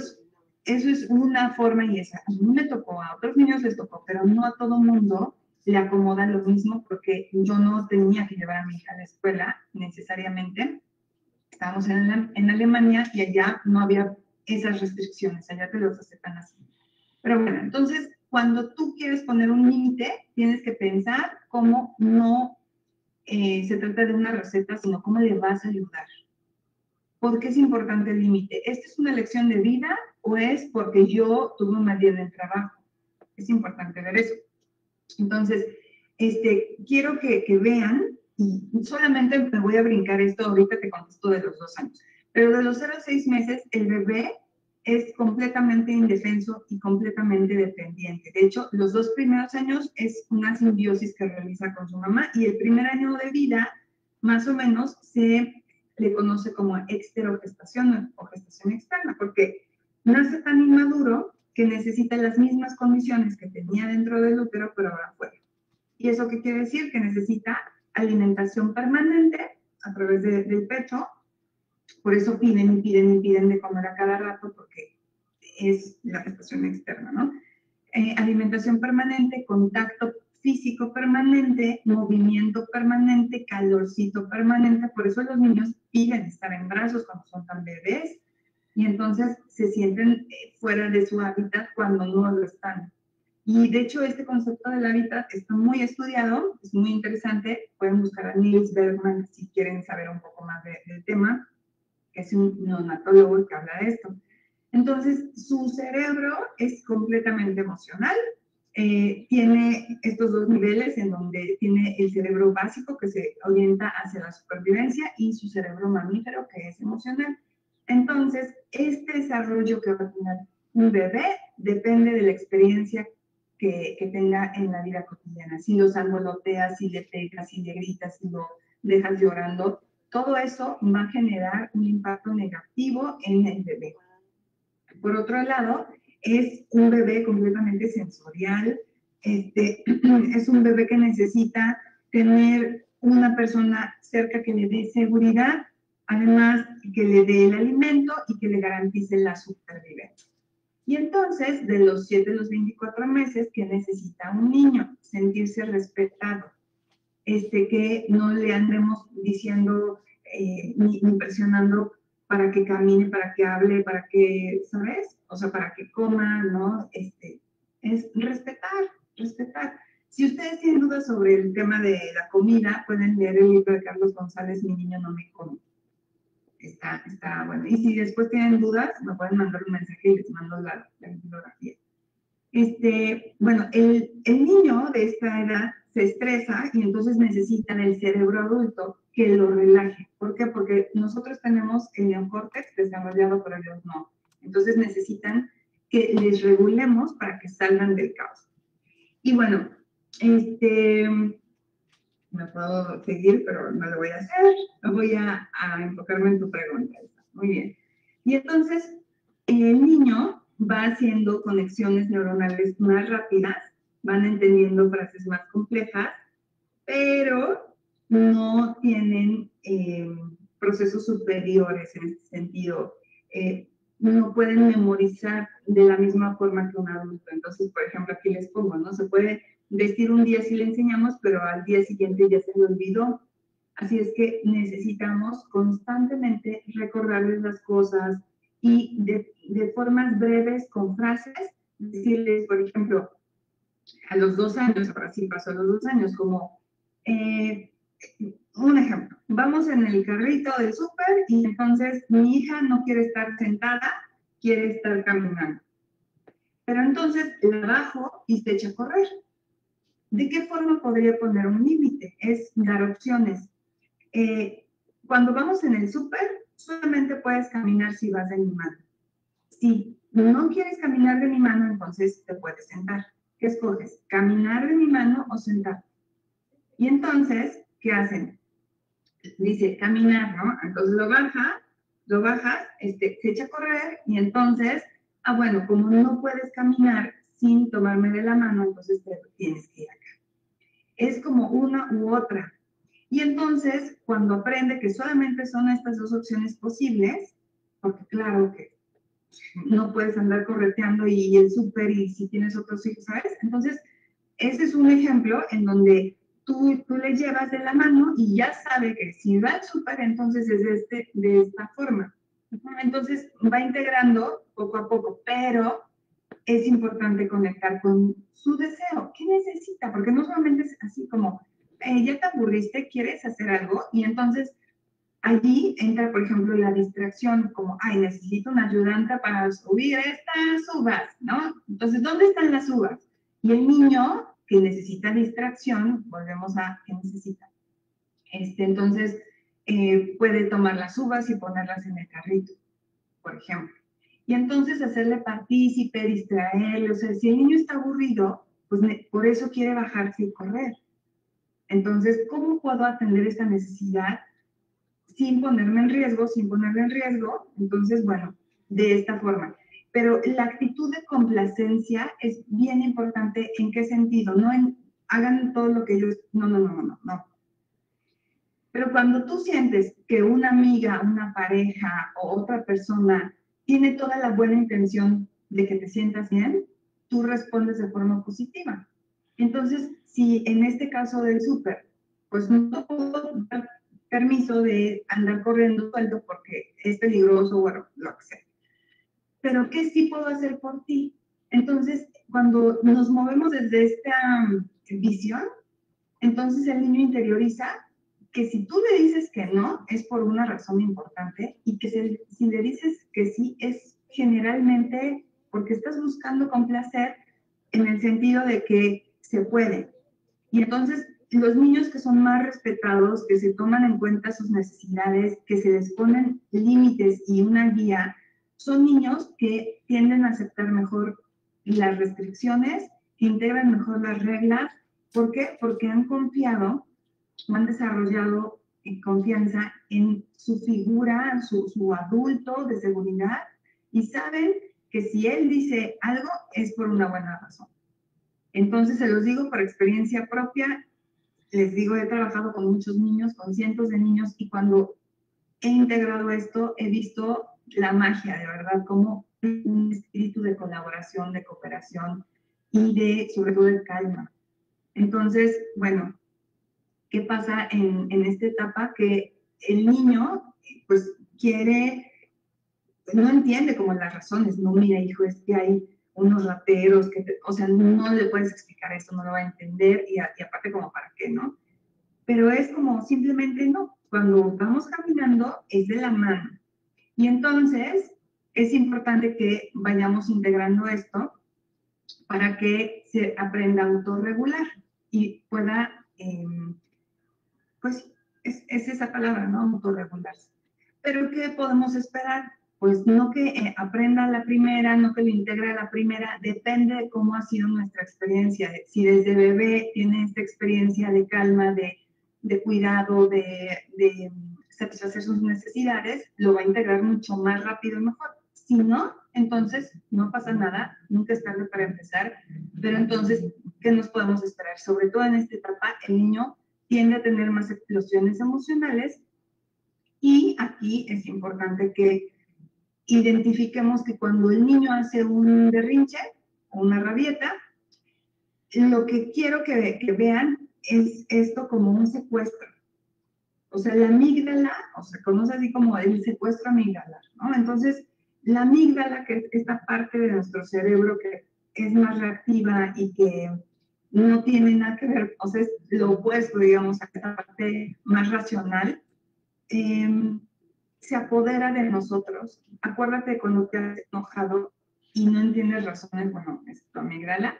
es una forma y esa. A mí me tocó, a otros niños les tocó, pero no a todo mundo le acomoda lo mismo porque yo no tenía que llevar a mi hija a la escuela necesariamente. Estábamos en Alemania y allá no había esas restricciones, allá te los aceptan así. Pero bueno, entonces, cuando tú quieres poner un límite, tienes que pensar cómo no se trata de una receta, sino cómo le vas a ayudar. ¿Por qué es importante el límite? ¿Esta es una lección de vida o es porque yo tuve un mal día en el trabajo? Es importante ver eso. Entonces, quiero que vean, y solamente me voy a brincar esto, ahorita te contesto de los 2 años, pero de los 0 a 6 meses, el bebé es completamente indefenso y completamente dependiente. De hecho, los 2 primeros años es una simbiosis que realiza con su mamá y el primer año de vida más o menos se le conoce como exterogestación o gestación externa, porque nace tan inmaduro que necesita las mismas condiciones que tenía dentro del útero, pero ahora afuera. ¿Y eso qué quiere decir? Que necesita alimentación permanente a través del pecho. Por eso piden de comer a cada rato, porque es la gestación externa, ¿no? Alimentación permanente, contacto físico permanente, movimiento permanente, calorcito permanente. Por eso los niños piden estar en brazos cuando son tan bebés y entonces se sienten fuera de su hábitat cuando no lo están. Y de hecho este concepto del hábitat está muy estudiado, es muy interesante. Pueden buscar a Niels Bergman si quieren saber un poco más del tema, que es un neonatólogo que habla de esto. Entonces, su cerebro es completamente emocional. Tiene estos dos niveles en donde tiene el cerebro básico que se orienta hacia la supervivencia y su cerebro mamífero que es emocional. Entonces, este desarrollo que va a tener un bebé depende de la experiencia que tenga en la vida cotidiana. Si lo sangoloteas, si le pegas, si le gritas, si lo dejas llorando, todo eso va a generar un impacto negativo en el bebé. Por otro lado, es un bebé completamente sensorial, es un bebé que necesita tener una persona cerca que le dé seguridad, además que le dé el alimento y que le garantice la supervivencia. Y entonces, de los 7 a los 24 meses, ¿qué necesita un niño? Sentirse respetado. Que no le andemos diciendo ni presionando para que camine, para que hable, para que, ¿sabes? O sea, para que coma, ¿no? Es respetar. Si ustedes tienen dudas sobre el tema de la comida, pueden leer el libro de Carlos González, Mi niño no me come. Está bueno. Y si después tienen dudas, me pueden mandar un mensaje y les mando la bibliografía. Bueno, el niño de esta edad se estresa y entonces necesita del cerebro adulto que lo relaje. ¿Por qué? Porque nosotros tenemos el neocórtex desarrollado, pero ellos no. Entonces necesitan que les regulemos para que salgan del caos. Y bueno, me puedo seguir, pero no lo voy a hacer. Voy a enfocarme en tu pregunta. Muy bien. Y entonces, el niño va haciendo conexiones neuronales más rápidas, van entendiendo frases más complejas, pero no tienen procesos superiores en este sentido. No pueden memorizar de la misma forma que un adulto. Entonces, por ejemplo, aquí les pongo, ¿no? Se puede decir un día si le enseñamos, pero al día siguiente ya se le olvidó. Así es que necesitamos constantemente recordarles las cosas y de formas breves, con frases, decirles, por ejemplo, a los 2 años, ahora sí pasó a los 2 años, como un ejemplo, vamos en el carrito del súper y entonces mi hija no quiere estar sentada, quiere estar caminando. Pero entonces la bajo y se echa a correr. ¿De qué forma podría poner un límite? Es dar opciones. Cuando vamos en el súper, solamente puedes caminar si vas de mi mano. Si no quieres caminar de mi mano, entonces te puedes sentar. ¿Qué escoges? ¿Caminar de mi mano o sentar? Y entonces, ¿qué hacen? Dice caminar, ¿no? Entonces lo bajas, se echa a correr y entonces, bueno, como no puedes caminar sin tomarme de la mano, entonces te tienes que ir acá. Es como una u otra. Y entonces, cuando aprende que solamente son estas dos opciones posibles, porque claro que no puedes andar correteando y el súper y si tienes otros hijos, ¿sabes? Entonces, ese es un ejemplo en donde tú le llevas de la mano y ya sabe que si va al súper, entonces es de esta forma. Entonces, va integrando poco a poco, pero es importante conectar con su deseo. ¿Qué necesita? Porque no solamente es así como, ya te aburriste, quieres hacer algo, y entonces allí entra, por ejemplo, la distracción, como, ay, necesito una ayudante para subir estas uvas, ¿no? Entonces, ¿dónde están las uvas? Y el niño que necesita distracción, volvemos a, ¿qué necesita? Entonces, puede tomar las uvas y ponerlas en el carrito, por ejemplo. Y entonces hacerle partícipe, distraerle, o sea, si el niño está aburrido, pues por eso quiere bajarse y correr. Entonces, ¿cómo puedo atender esta necesidad sin ponerme en riesgo, sin ponerme en riesgo? Entonces, bueno, de esta forma. Pero la actitud de complacencia es bien importante. ¿En qué sentido? No en hagan todo lo que ellos... No. Pero cuando tú sientes que una amiga, una pareja o otra persona tiene toda la buena intención de que te sientas bien, tú respondes de forma positiva. Entonces, si en este caso del súper, pues no puedo dar permiso de andar corriendo suelto porque es peligroso, bueno, lo que sea. Pero ¿qué sí puedo hacer por ti? Entonces, cuando nos movemos desde esta visión, entonces el niño interioriza que si tú le dices que no, es por una razón importante, y que si le dices que sí, es generalmente porque estás buscando complacer en el sentido de que se puede. Y entonces los niños que son más respetados, que se toman en cuenta sus necesidades, que se les ponen límites y una guía, son niños que tienden a aceptar mejor las restricciones, que integran mejor las reglas. ¿Por qué? Porque han confiado, han desarrollado confianza en su figura, su adulto de seguridad, y saben que si él dice algo es por una buena razón. Entonces, se los digo por experiencia propia, les digo, he trabajado con muchos niños, con cientos de niños, y cuando he integrado esto, he visto la magia, de verdad, como un espíritu de colaboración, de cooperación y sobre todo, de calma. Entonces, bueno, ¿qué pasa en esta etapa? Que el niño, pues, no entiende como las razones. No, mira, hijo, es que hay unos rateros o sea, no le puedes explicar eso, no lo va a entender, y aparte, como para qué, ¿no? Pero es como simplemente no. Cuando vamos caminando es de la mano. Y entonces es importante que vayamos integrando esto para que se aprenda a autorregular y pueda, pues es esa palabra, ¿no? Autorregularse. Pero ¿qué podemos esperar? Pues no que aprenda a la primera, no que lo integre a la primera, depende de cómo ha sido nuestra experiencia. Si desde bebé tiene esta experiencia de calma, de cuidado, de satisfacer sus necesidades, lo va a integrar mucho más rápido y mejor. Si no, entonces no pasa nada, nunca es tarde para empezar, pero entonces, ¿qué nos podemos esperar? Sobre todo en esta etapa, el niño tiende a tener más explosiones emocionales, y aquí es importante que identifiquemos que cuando el niño hace un berrinche o una rabieta, lo que quiero que vean es esto como un secuestro. O sea, la amígdala, o sea, conoce así como el secuestro amigdalar, ¿no? Entonces, la amígdala, que es esta parte de nuestro cerebro que es más reactiva y que no tiene nada que ver, o sea, es lo opuesto, digamos, a esta parte más racional, se apodera de nosotros. Acuérdate cuando te has enojado y no entiendes razones, bueno, es tu amígdala,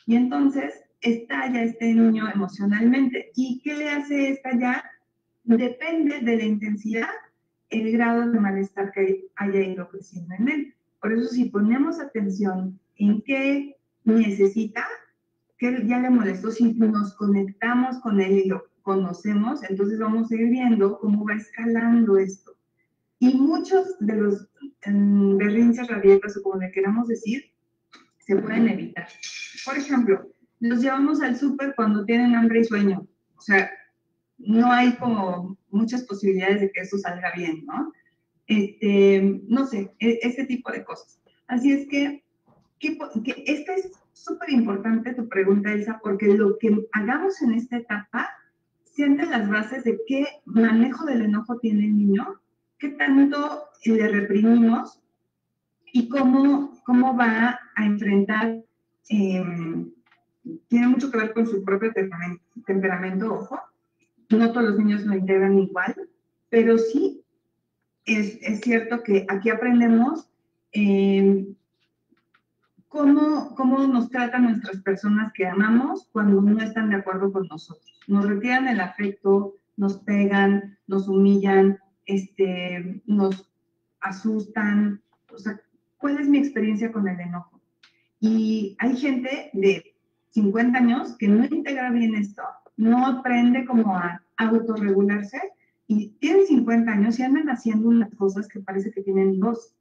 y entonces estalla este niño emocionalmente. ¿Y qué le hace estallar? Depende de la intensidad, el grado de malestar que haya ido creciendo en él. Por eso, si ponemos atención en qué necesita, que ya le molestó, si nos conectamos con él y lo conocemos, entonces vamos a ir viendo cómo va escalando esto. Y muchos de los berrinches, rabietas, o como le queramos decir, se pueden evitar. Por ejemplo, los llevamos al súper cuando tienen hambre y sueño. O sea, no hay como muchas posibilidades de que eso salga bien, ¿no? No sé, ese tipo de cosas. Así es que esta es súper importante tu pregunta, Elsa, porque lo que hagamos en esta etapa siente las bases de qué manejo del enojo tiene el niño, qué tanto le reprimimos y cómo va a enfrentar. Tiene mucho que ver con su propio temperamento, ojo. No todos los niños lo integran igual, pero sí es cierto que aquí aprendemos cómo nos tratan nuestras personas que amamos cuando no están de acuerdo con nosotros. Nos retiran el afecto, nos pegan, nos humillan, nos asustan. O sea, ¿cuál es mi experiencia con el enojo? Y hay gente de 50 años que no integra bien esto, no aprende como a autorregularse y tienen 50 años y andan haciendo unas cosas que parece que tienen 2.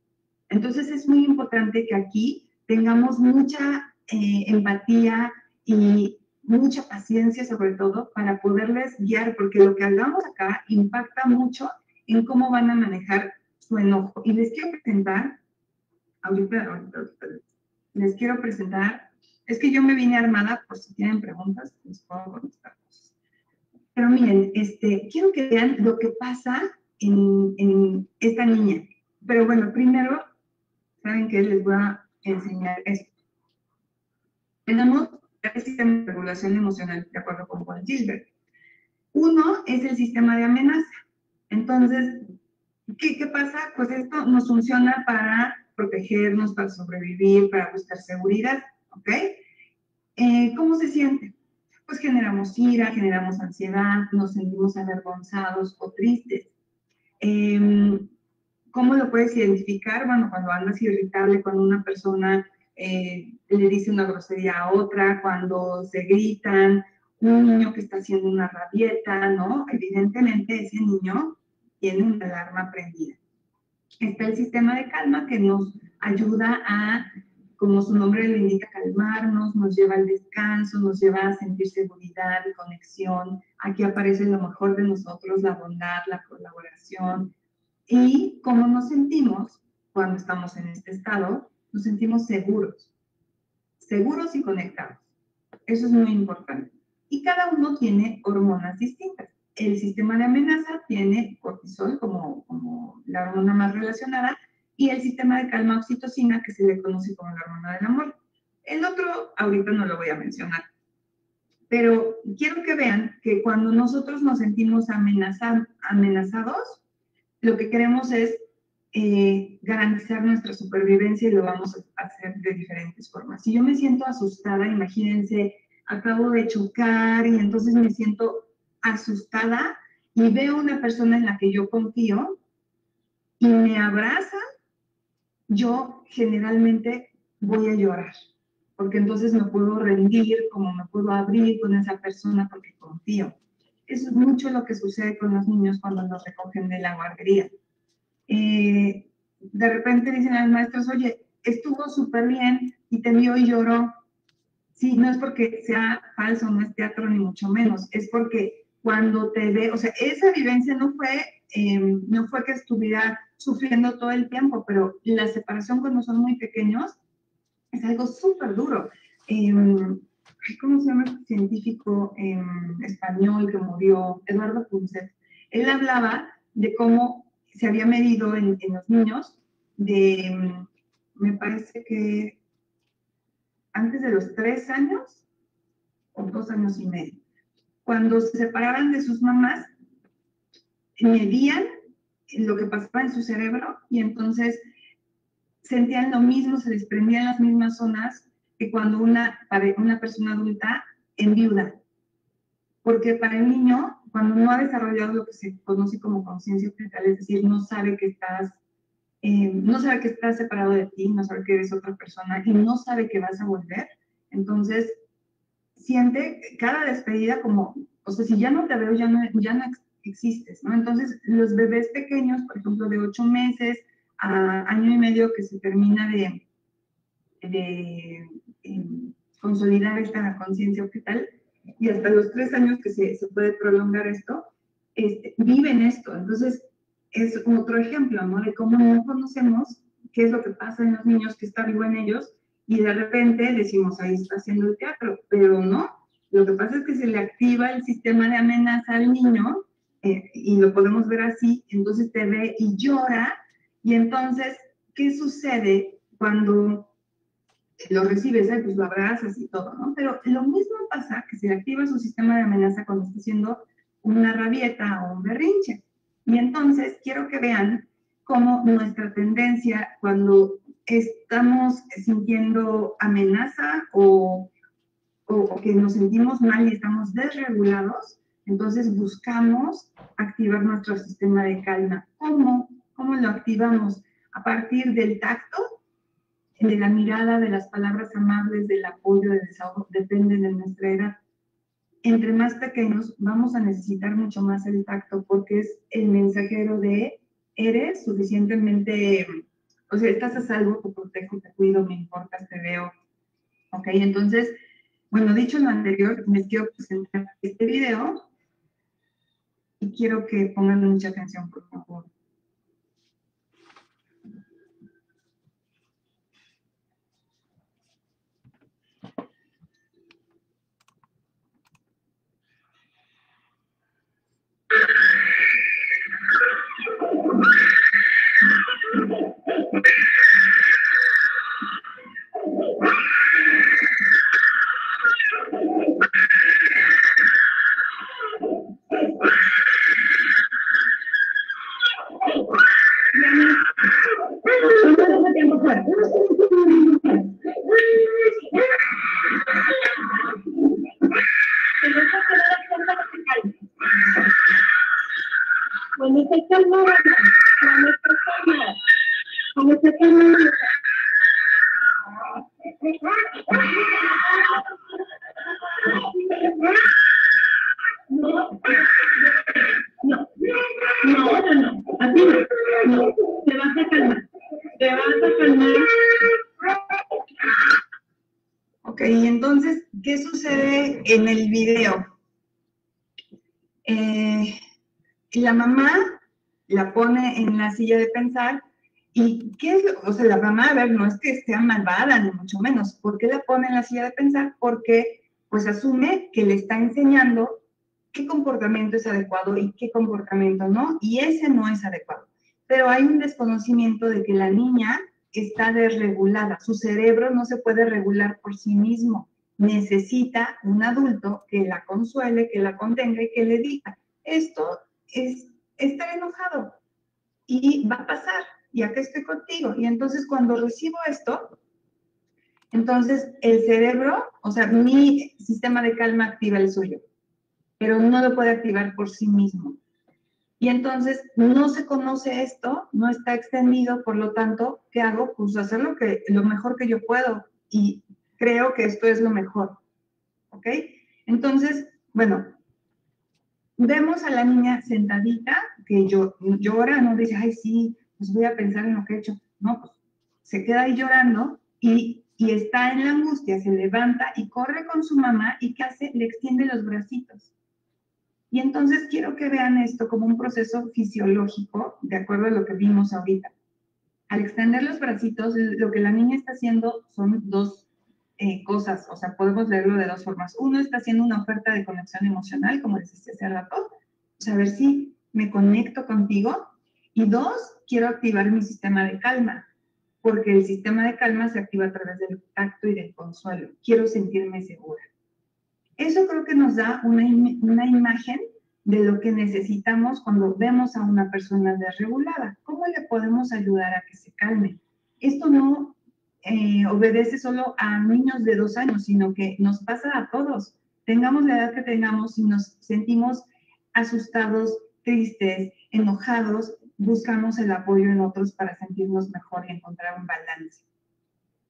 Entonces es muy importante que aquí tengamos mucha empatía y mucha paciencia sobre todo para poderles guiar, porque lo que hablamos acá impacta mucho en cómo van a manejar su enojo. Y les quiero presentar, ahorita les quiero presentar, es que yo me vine armada por si tienen preguntas, les puedo contestar cosas. Pero miren, quiero que vean lo que pasa en esta niña. Pero bueno, primero, ¿saben qué? Les voy a enseñar esto. Tenemos tres sistemas de regulación emocional, de acuerdo con Paul Gilbert. Uno es el sistema de amenaza. Entonces, ¿qué pasa? Pues esto nos funciona para protegernos, para sobrevivir, para buscar seguridad, ¿ok? ¿Cómo se siente? Pues generamos ira, generamos ansiedad, nos sentimos avergonzados o tristes. ¿Cómo lo puedes identificar? Bueno, cuando andas irritable, cuando una persona le dice una grosería a otra, cuando se gritan, un niño que está haciendo una rabieta, ¿no? Evidentemente ese niño tiene una alarma prendida. Está el sistema de calma que nos ayuda a, como su nombre lo indica, calmarnos, nos lleva al descanso, nos lleva a sentir seguridad y conexión. Aquí aparece lo mejor de nosotros, la bondad, la colaboración. Y cómo nos sentimos cuando estamos en este estado, nos sentimos seguros y conectados. Eso es muy importante. Y cada uno tiene hormonas distintas. El sistema de amenaza tiene cortisol como la hormona más relacionada y el sistema de calma oxitocina, que se le conoce como la hormona del amor. El otro, ahorita no lo voy a mencionar. Pero quiero que vean que cuando nosotros nos sentimos amenazados, lo que queremos es garantizar nuestra supervivencia y lo vamos a hacer de diferentes formas. Si yo me siento asustada, imagínense, acabo de chocar y entonces me siento asustada y veo una persona en la que yo confío y me abraza, yo generalmente voy a llorar, porque entonces me puedo rendir, como me puedo abrir con esa persona porque confío. Eso es mucho lo que sucede con los niños cuando los recogen de la guardería. De repente dicen a los maestros, oye, estuvo súper bien y te vio y lloró. Sí, no es porque sea falso, no es teatro ni mucho menos, es porque cuando te ve, o sea, esa vivencia no fue que estuviera sufriendo todo el tiempo, pero la separación cuando son muy pequeños es algo súper duro. ¿Cómo se llama el científico español que murió? Eduardo Punset. Él hablaba de cómo se había medido en los niños me parece que antes de los 3 años o 2 años y medio. Cuando se separaban de sus mamás, medían lo que pasaba en su cerebro y entonces sentían lo mismo, se desprendían las mismas zonas que cuando una persona adulta enviuda. Porque para el niño, cuando no ha desarrollado lo que se conoce como conciencia fetal, es decir, no sabe que estás separado de ti, no sabe que eres otra persona y no sabe que vas a volver, entonces siente cada despedida como, o sea, si ya no te veo, ya no existes, ¿no? Entonces, los bebés pequeños, por ejemplo, de 8 meses a año y medio que se termina de consolidar esta conciencia fetal, y hasta los 3 años que se puede prolongar esto, viven esto. Entonces, es otro ejemplo, ¿no? De cómo no conocemos qué es lo que pasa en los niños, que está vivo en ellos, y de repente decimos, ahí está haciendo el teatro, pero no. Lo que pasa es que se le activa el sistema de amenaza al niño, y lo podemos ver así, entonces te ve y llora, y entonces, ¿qué sucede cuando lo recibes? Pues lo abrazas y todo, ¿no? Pero lo mismo pasa que se le activa su sistema de amenaza cuando está haciendo una rabieta o un berrinche. Y entonces quiero que vean cómo nuestra tendencia cuando estamos sintiendo amenaza o que nos sentimos mal y estamos desregulados, entonces buscamos activar nuestro sistema de calma. ¿Cómo lo activamos? A partir del tacto, de la mirada, de las palabras amables, del apoyo, del desahogo, depende de nuestra edad. entre más pequeños vamos a necesitar mucho más el tacto porque es el mensajero de eres suficientemente, o sea, estás a salvo, te protejo, te cuido, me importas, te veo. Ok, entonces, bueno, dicho lo anterior, les quiero presentar este video y quiero que pongan mucha atención, por favor.
Cuando se calma, cuando se calma, cuando se calma. No, así no, te vas a calmar, te vas a calmar.
Ok, entonces, ¿qué sucede en el video? La mamá la pone en la silla de pensar y ¿qué es o sea, la mamá, a ver, no es que sea malvada, ni mucho menos. ¿Por qué la pone en la silla de pensar? Porque pues asume que le está enseñando qué comportamiento es adecuado y qué comportamiento no, y ese no es adecuado. Pero hay un desconocimiento de que la niña está desregulada, su cerebro no se puede regular por sí mismo, necesita un adulto que la consuele, que la contenga y que le diga, esto es estar enojado y va a pasar, y acá estoy contigo. Y entonces cuando recibo esto, entonces el cerebro, o sea, mi sistema de calma activa el suyo, pero no lo puede activar por sí mismo. Y entonces no se conoce esto, no está extendido, por lo tanto, ¿qué hago? Pues hacer lo mejor que yo puedo y creo que esto es lo mejor, ¿ok? Entonces, bueno, vemos a la niña sentadita, que llora, no dice, ay, sí, pues voy a pensar en lo que he hecho. No, pues se queda ahí llorando y está en la angustia, se levanta y corre con su mamá y ¿qué hace? Le extiende los bracitos. Y entonces quiero que vean esto como un proceso fisiológico, de acuerdo a lo que vimos ahorita. Al extender los bracitos, lo que la niña está haciendo son dos cosas, o sea, podemos leerlo de dos formas. Uno, está haciendo una oferta de conexión emocional, como les decía hace rato, saber si me conecto contigo. Y dos, quiero activar mi sistema de calma, porque el sistema de calma se activa a través del tacto y del consuelo. Quiero sentirme segura. Eso creo que nos da una imagen de lo que necesitamos cuando vemos a una persona desregulada. ¿Cómo le podemos ayudar a que se calme? Esto no obedece solo a niños de 2 años, sino que nos pasa a todos. Tengamos la edad que tengamos, si nos sentimos asustados, tristes, enojados, buscamos el apoyo en otros para sentirnos mejor y encontrar un balance.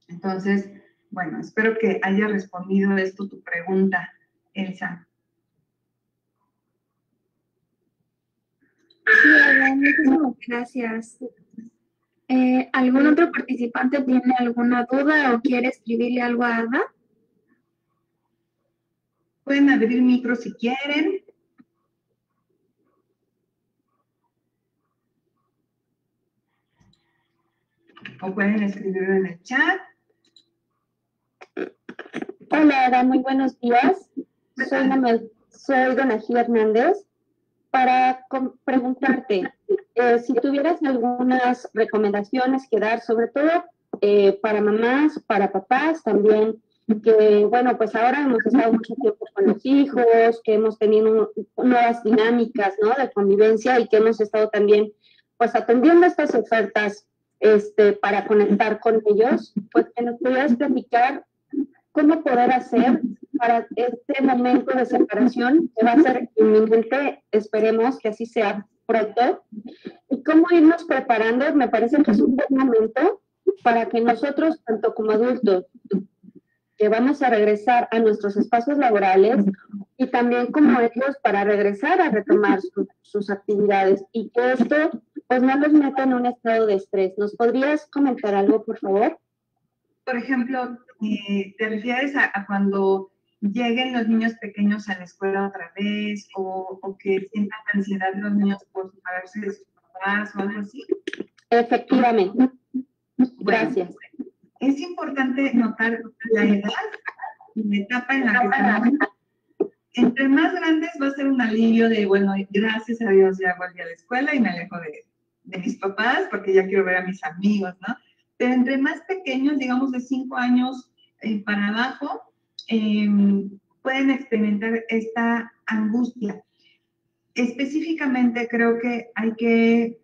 Entonces, bueno, espero que haya respondido esto tu pregunta, Elsa.
Sí, Ada, muchísimas gracias. ¿Algún otro participante tiene alguna duda o quiere escribirle algo a Ada?
Pueden abrir micro si quieren. O pueden escribirlo en el chat.
Hola, Ada, muy buenos días. Soy Donají Hernández. Para preguntarte, si tuvieras algunas recomendaciones que dar, sobre todo para mamás, para papás también, que bueno, pues ahora hemos estado mucho tiempo con los hijos, que hemos tenido nuevas dinámicas, ¿no?, de convivencia y que hemos estado también pues atendiendo estas ofertas para conectar con ellos, pues que nos pudieras platicar cómo poder hacer para este momento de separación, que va a ser inminente, esperemos que así sea pronto, y cómo irnos preparando. Me parece que es un buen momento para que nosotros, tanto como adultos, que vamos a regresar a nuestros espacios laborales y también como ellos para regresar a retomar sus actividades y que esto pues no los meta en un estado de estrés. ¿Nos podrías comentar algo, por favor?
Por ejemplo, ¿te refieres a cuando lleguen los niños pequeños a la escuela otra vez o que sientan ansiedad los niños por separarse de sus papás o algo así?
Efectivamente.
Bueno,
Gracias.
es importante notar la edad y la etapa en la que estamos. Entre más grandes va a ser un alivio de, bueno, gracias a Dios ya volví a la escuela y me alejo de mis papás porque ya quiero ver a mis amigos, ¿no? Pero entre más pequeños, digamos de 5 años para abajo, pueden experimentar esta angustia. Específicamente creo que hay que,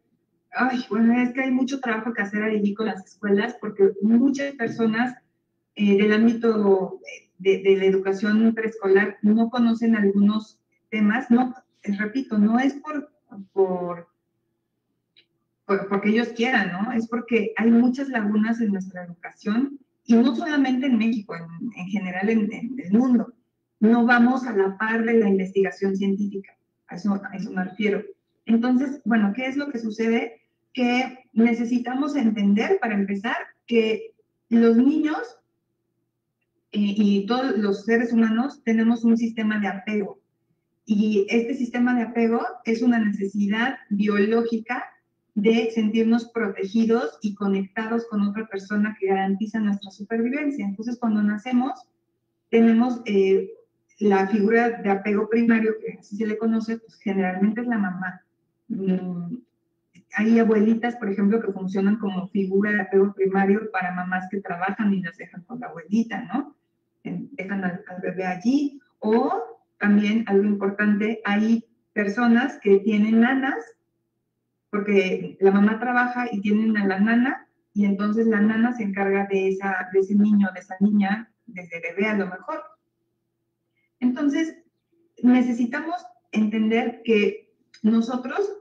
bueno, es que hay mucho trabajo que hacer ahí con las escuelas porque muchas personas del ámbito de la educación preescolar no conocen algunos temas, no, repito, no es porque ellos quieran, ¿no? Es porque hay muchas lagunas en nuestra educación y no solamente en México, en general en el mundo. No vamos a la par de la investigación científica, a eso me refiero. Entonces, bueno, ¿qué es lo que sucede? Que necesitamos entender, para empezar, que los niños y todos los seres humanos tenemos un sistema de apego. Y este sistema de apego es una necesidad biológica de sentirnos protegidos y conectados con otra persona que garantiza nuestra supervivencia. Entonces, cuando nacemos, tenemos la figura de apego primario, que así se le conoce, pues generalmente es la mamá. Hay abuelitas, por ejemplo, que funcionan como figura de apego primario para mamás que trabajan y las dejan con la abuelita, ¿no? Dejan al bebé allí. O también, algo importante, hay personas que tienen nanas, porque la mamá trabaja y tienen a la nana, y entonces la nana se encarga de ese niño, de esa niña, desde bebé a lo mejor. Entonces, necesitamos entender que nosotros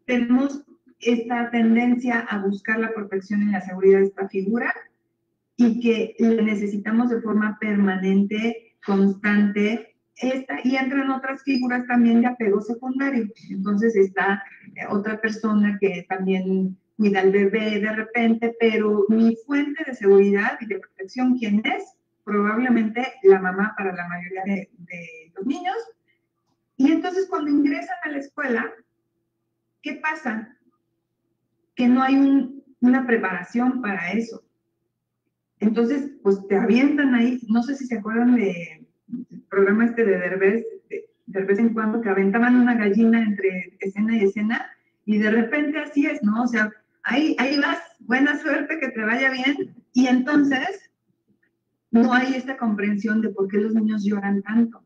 tenemos esta tendencia a buscar la protección y la seguridad de esta figura y que la necesitamos de forma permanente, constante. Y entran otras figuras también de apego secundario. Entonces está otra persona que también cuida al bebé de repente, pero mi fuente de seguridad y de protección, ¿quién es? Probablemente la mamá para la mayoría de los niños. Y entonces cuando ingresan a la escuela, ¿qué pasa? Que no hay una preparación para eso. Entonces, pues te avientan ahí, no sé si se acuerdan del programa de Derbez, de vez en cuando, que aventaban una gallina entre escena y escena, y de repente así es, ¿no? O sea, ahí vas, buena suerte, que te vaya bien, y entonces no hay esta comprensión de por qué los niños lloran tanto.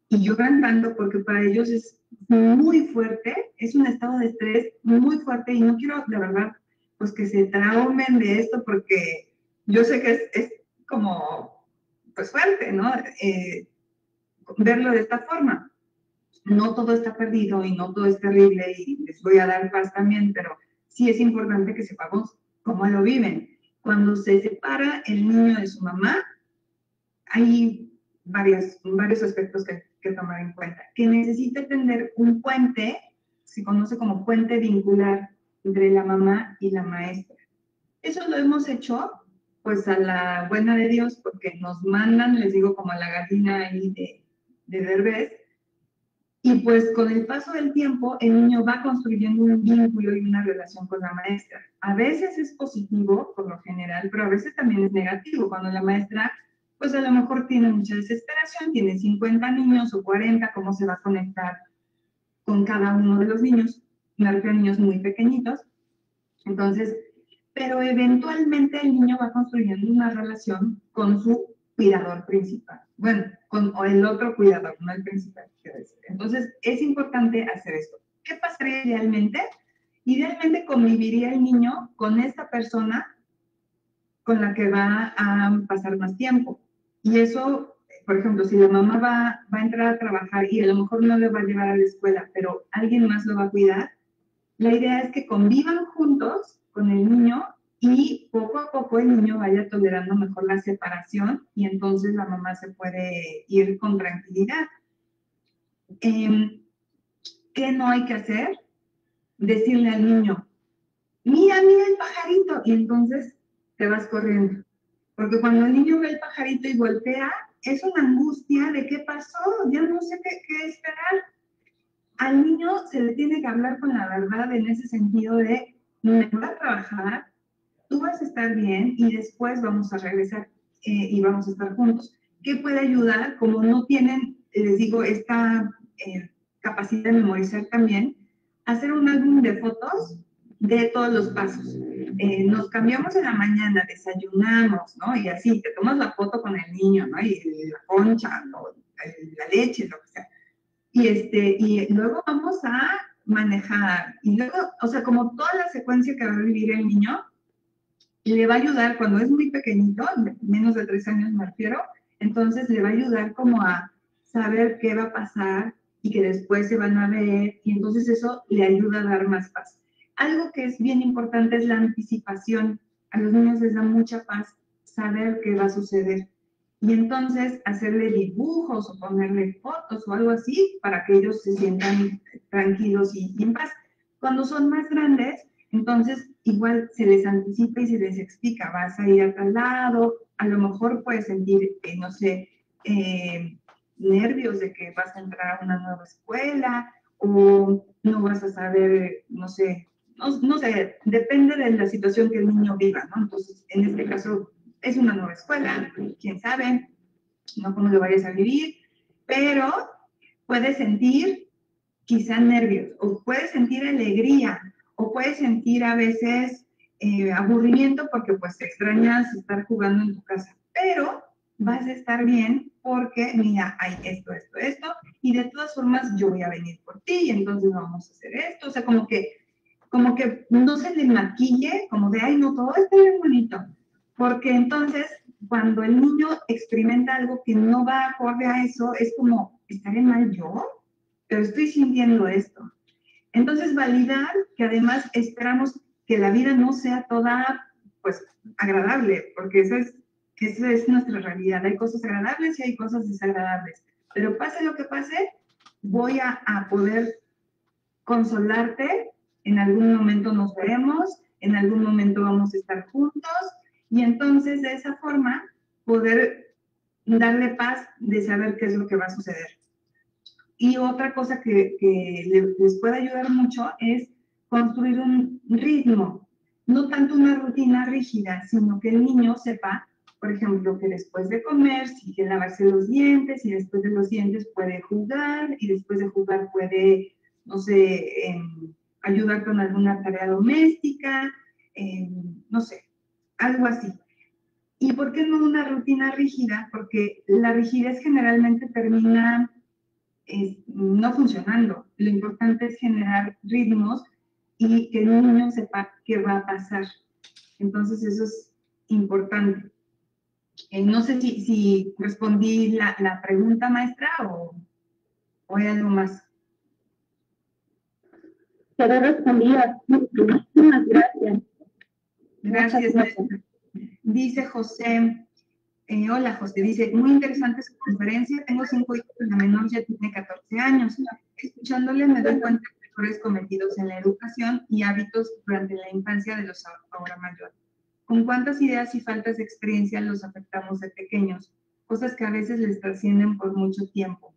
Y lloran tanto porque para ellos es muy fuerte, es un estado de estrés muy fuerte, y no quiero, de verdad, pues que se traumen de esto, porque yo sé que es como, pues fuerte, ¿no? Verlo de esta forma. No todo está perdido y no todo es terrible, y les voy a dar paz también, pero sí es importante que sepamos cómo lo viven. Cuando se separa el niño de su mamá, hay varios aspectos que tomar en cuenta. Que necesita tener un puente, se conoce como puente vincular, entre la mamá y la maestra. Eso lo hemos hecho, pues a la buena de Dios, porque nos mandan, les digo, como a la gallina ahí de Derbez, y pues con el paso del tiempo el niño va construyendo un vínculo y una relación con la maestra. A veces es positivo, por lo general, pero a veces también es negativo, cuando la maestra, pues a lo mejor tiene mucha desesperación, tiene 50 niños o 40, ¿cómo se va a conectar con cada uno de los niños? Me refiero a niños muy pequeñitos. Entonces, pero eventualmente el niño va construyendo una relación con su cuidador principal. Bueno, o el otro cuidador, no el principal, quiero decir. Entonces, es importante hacer esto. ¿Qué pasaría idealmente? Idealmente conviviría el niño con esta persona con la que va a pasar más tiempo. Y eso, por ejemplo, si la mamá va a entrar a trabajar y a lo mejor no le va a llevar a la escuela, pero alguien más lo va a cuidar, la idea es que convivan juntos con el niño y poco a poco el niño vaya tolerando mejor la separación y entonces la mamá se puede ir con tranquilidad. ¿Qué no hay que hacer? Decirle al niño, mira, mira el pajarito, y entonces te vas corriendo. Porque cuando el niño ve el pajarito y voltea, es una angustia de qué pasó, ya no sé qué esperar. Al niño se le tiene que hablar con la verdad en ese sentido de, me voy a trabajar, tú vas a estar bien y después vamos a regresar y vamos a estar juntos. ¿Qué puede ayudar? Como no tienen, les digo, esta capacidad de memorizar también, hacer un álbum de fotos de todos los pasos. Nos cambiamos en la mañana, desayunamos, ¿no? Y así, te tomas la foto con el niño, ¿no? Y la concha, ¿no? La leche, lo que sea. Y luego vamos a manejar. Y luego, o sea, como toda la secuencia que va a vivir el niño, le va a ayudar cuando es muy pequeñito, menos de 3 años me refiero, entonces le va a ayudar como a saber qué va a pasar y que después se van a ver, y entonces eso le ayuda a dar más paz. Algo que es bien importante es la anticipación. A los niños les da mucha paz saber qué va a suceder. Y entonces hacerle dibujos o ponerle fotos o algo así para que ellos se sientan tranquilos y en paz. Cuando son más grandes, entonces igual se les anticipa y se les explica, vas a ir a tal lado, a lo mejor puedes sentir, no sé, nervios de que vas a entrar a una nueva escuela o no vas a saber, no sé, no sé, depende de la situación que el niño viva, ¿no? Entonces, en este caso, es una nueva escuela, quién sabe, no cómo lo vayas a vivir, pero puedes sentir quizá nervios, o puedes sentir alegría, o puedes sentir a veces aburrimiento porque pues extrañas estar jugando en tu casa, pero vas a estar bien porque mira, hay esto, y de todas formas yo voy a venir por ti, y entonces vamos a hacer esto, o sea, como que no se le maquille, como de, ay, no, todo está bien bonito, porque entonces cuando el niño experimenta algo que no va acorde a eso, es como, ¿estaré mal yo? Pero estoy sintiendo esto. Entonces, validar que además esperamos que la vida no sea toda, pues, agradable, porque esa es nuestra realidad. Hay cosas agradables y hay cosas desagradables. Pero pase lo que pase, voy a poder consolarte. En algún momento nos veremos, en algún momento vamos a estar juntos, y entonces de esa forma poder darle paz de saber qué es lo que va a suceder. Y otra cosa que les puede ayudar mucho es construir un ritmo, no tanto una rutina rígida, sino que el niño sepa, por ejemplo, que después de comer sigue lavarse los dientes, y después de los dientes puede jugar, y después de jugar puede, no sé, ayudar con alguna tarea doméstica, no sé, algo así. ¿Y por qué no una rutina rígida? Porque la rigidez generalmente termina no funcionando. Lo importante es generar ritmos y que el niño sepa qué va a pasar. Entonces eso es importante. No sé si respondí la pregunta, maestra, o hay algo más.
Quedó respondida. Muchísimas gracias.
Gracias, maestra. Dice José, hola José, dice, muy interesante su conferencia, tengo 5 hijos, la menor ya tiene 14 años. Escuchándole me doy cuenta de errores cometidos en la educación y hábitos durante la infancia de los ahora mayores. ¿Con cuántas ideas y faltas de experiencia los afectamos de pequeños? Cosas que a veces les trascienden por mucho tiempo.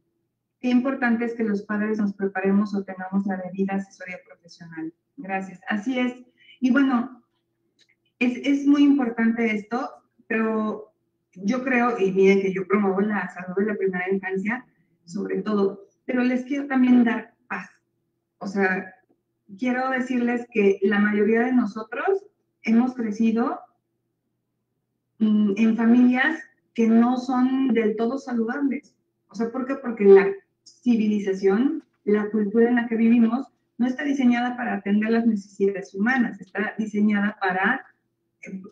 Qué importante es que los padres nos preparemos o tengamos la debida asesoría profesional. Gracias. Así es. Y bueno, es muy importante esto, pero yo creo, y miren que yo promuevo la salud de la primera infancia, sobre todo, pero les quiero también dar paz. O sea, quiero decirles que la mayoría de nosotros hemos crecido en familias que no son del todo saludables. O sea, ¿por qué? Porque la civilización, la cultura en la que vivimos, no está diseñada para atender las necesidades humanas, está diseñada para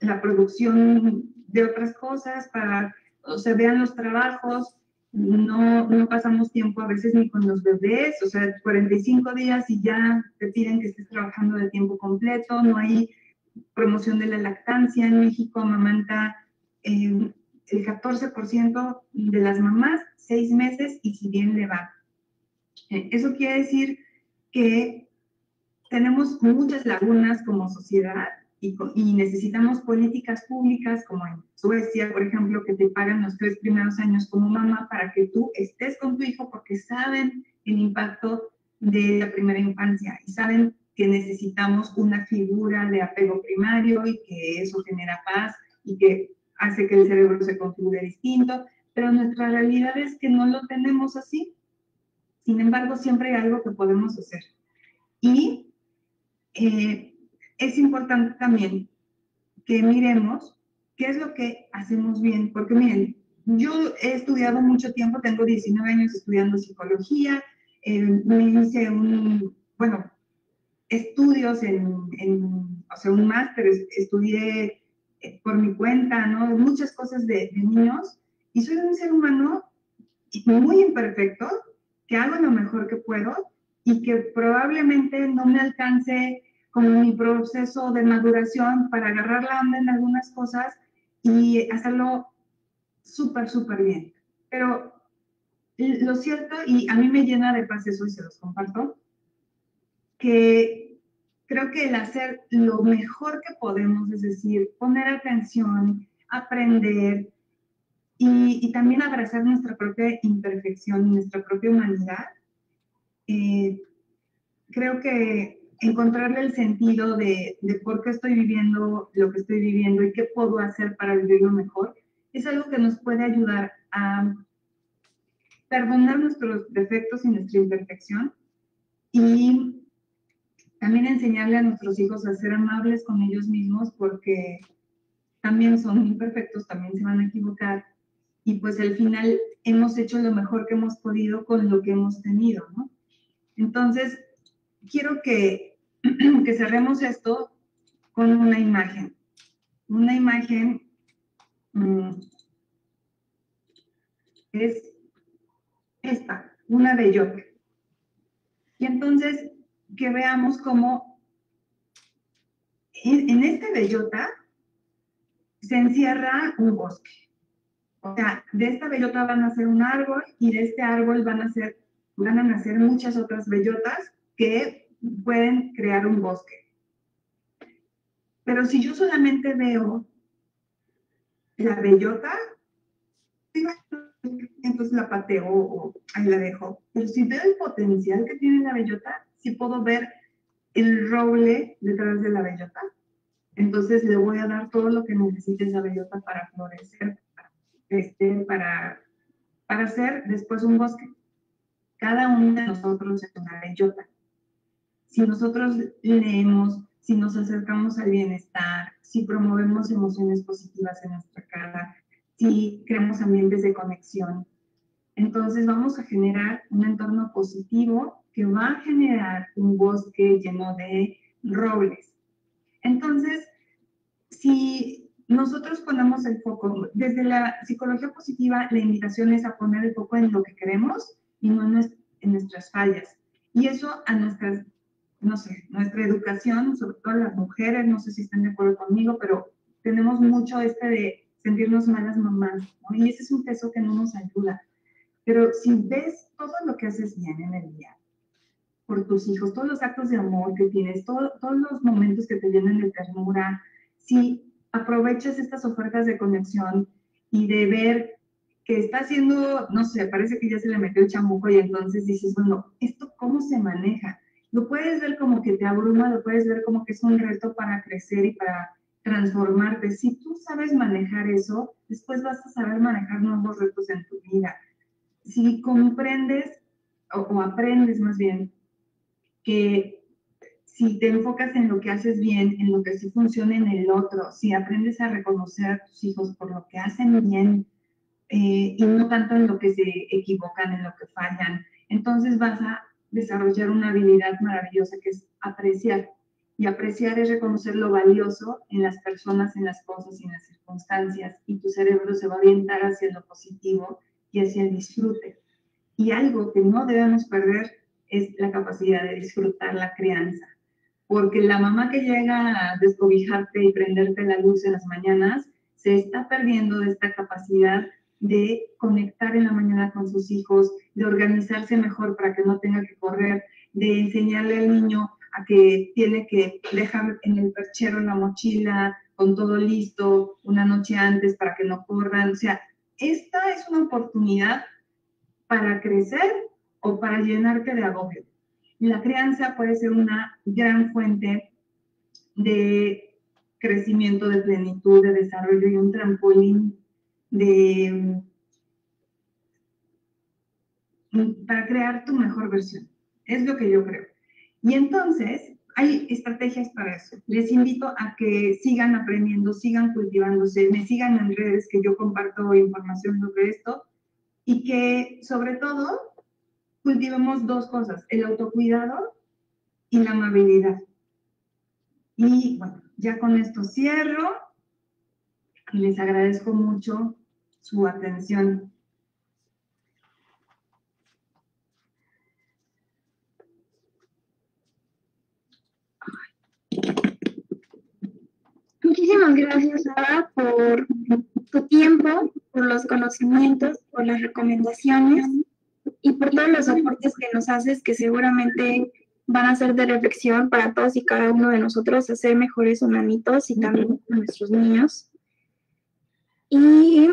la producción de otras cosas, para, o sea, vean los trabajos, no pasamos tiempo a veces ni con los bebés, o sea, 45 días y ya te piden que estés trabajando de tiempo completo, no hay promoción de la lactancia. En México amamanta el 14% de las mamás 6 meses y si bien le va. Eso quiere decir que tenemos muchas lagunas como sociedad y necesitamos políticas públicas como en Suecia, por ejemplo, que te pagan los 3 primeros años como mamá para que tú estés con tu hijo porque saben el impacto de la primera infancia y saben que necesitamos una figura de apego primario y que eso genera paz y que hace que el cerebro se configure distinto, pero nuestra realidad es que no lo tenemos así. Sin embargo, siempre hay algo que podemos hacer. Y es importante también que miremos qué es lo que hacemos bien, porque miren, yo he estudiado mucho tiempo, tengo 19 años estudiando psicología, me hice estudios o sea, un máster, estudié por mi cuenta, ¿no? Muchas cosas de niños, y soy un ser humano muy imperfecto, que hago lo mejor que puedo, y que probablemente no me alcance como mi proceso de maduración para agarrar la onda en algunas cosas y hacerlo súper, súper bien. Pero lo cierto, y a mí me llena de paz eso y se los comparto, que creo que el hacer lo mejor que podemos, es decir, poner atención, aprender y también abrazar nuestra propia imperfección y nuestra propia humanidad, creo que encontrarle el sentido de por qué estoy viviendo lo que estoy viviendo y qué puedo hacer para vivirlo mejor, es algo que nos puede ayudar a perdonar nuestros defectos y nuestra imperfección y también enseñarle a nuestros hijos a ser amables con ellos mismos porque también son imperfectos, también se van a equivocar y pues al final hemos hecho lo mejor que hemos podido con lo que hemos tenido, ¿no? Entonces, quiero que cerremos esto con una imagen. Una imagen es esta, una bellota. Y entonces, que veamos cómo en esta bellota se encierra un bosque. O sea, de esta bellota van a nacer un árbol y de este árbol van a nacer muchas otras bellotas que pueden crear un bosque. Pero si yo solamente veo la bellota, entonces la pateo o ahí la dejo. Pero si veo el potencial que tiene la bellota, sí puedo ver el roble detrás de la bellota. Entonces le voy a dar todo lo que necesite esa bellota para florecer, para hacer después un bosque. Cada uno de nosotros es una bellota. Si nosotros leemos, si nos acercamos al bienestar, si promovemos emociones positivas en nuestra cara, si creamos ambientes de conexión, entonces vamos a generar un entorno positivo que va a generar un bosque lleno de robles. Entonces, si nosotros ponemos el foco, desde la psicología positiva, la invitación es a poner el foco en lo que queremos y no en nuestras fallas. Y eso a nuestra educación, sobre todo las mujeres, no sé si están de acuerdo conmigo, pero tenemos mucho de sentirnos malas mamás, ¿no? Y ese es un peso que no nos ayuda. Pero si ves todo lo que haces bien en el día, por tus hijos, todos los actos de amor que tienes, todos los momentos que te llenan de ternura, si aprovechas estas ofertas de conexión y de ver que está haciendo, no sé, parece que ya se le metió el chamuco y entonces dices, bueno, ¿esto cómo se maneja? Lo puedes ver como que te abruma, lo puedes ver como que es un reto para crecer y para transformarte. Si tú sabes manejar eso, después vas a saber manejar nuevos retos en tu vida. Si comprendes o aprendes más bien que si te enfocas en lo que haces bien, en lo que sí funciona en el otro, si aprendes a reconocer a tus hijos por lo que hacen bien y no tanto en lo que se equivocan, en lo que fallan, entonces vas a desarrollar una habilidad maravillosa que es apreciar. Y apreciar es reconocer lo valioso en las personas, en las cosas y en las circunstancias. Y tu cerebro se va a orientar hacia lo positivo y hacia el disfrute. Y algo que no debemos perder es la capacidad de disfrutar la crianza. porque la mamá que llega a descobijarte y prenderte la luz en las mañanas se está perdiendo de esta capacidad de conectar en la mañana con sus hijos, de organizarse mejor para que no tenga que correr, de enseñarle al niño a que tiene que dejar en el perchero la mochila con todo listo una noche antes para que no corran. O sea, esta es una oportunidad para crecer o para llenarte de agobio. La crianza puede ser una gran fuente de crecimiento, de plenitud, de desarrollo y un trampolín para crear tu mejor versión. Es lo que yo creo. Y entonces, hay estrategias para eso. Les invito a que sigan aprendiendo, sigan cultivándose, me sigan en redes, que yo comparto información sobre esto, y que, sobre todo, cultivemos dos cosas, el autocuidado y la amabilidad. Y bueno, ya con esto cierro y les agradezco mucho su atención.
Muchísimas gracias, Sara, por tu tiempo, por los conocimientos, por las recomendaciones y por todos los aportes que nos haces, que seguramente van a ser de reflexión para todos y cada uno de nosotros, hacer mejores humanitos y también a nuestros niños. Y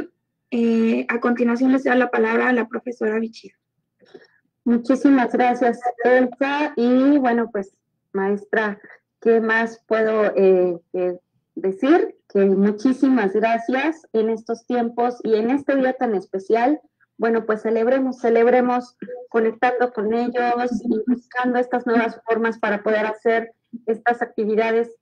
a continuación les doy la palabra a la profesora Bichir.
Muchísimas gracias, Elsa. Y bueno, pues, maestra, ¿qué más puedo decir? Que muchísimas gracias en estos tiempos y en este día tan especial. Bueno, pues celebremos conectando con ellos y buscando estas nuevas formas para poder hacer estas actividades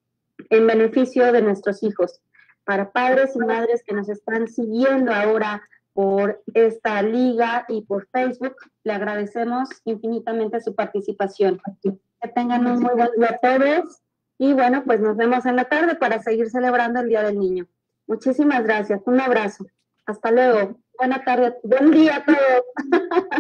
en beneficio de nuestros hijos. Para padres y madres que nos están siguiendo ahora por esta liga y por Facebook, le agradecemos infinitamente su participación. Que tengan un muy buen día a todos y bueno, pues nos vemos en la tarde para seguir celebrando el Día del Niño. Muchísimas gracias, un abrazo. Hasta luego. Buena tarde, buen día a todos.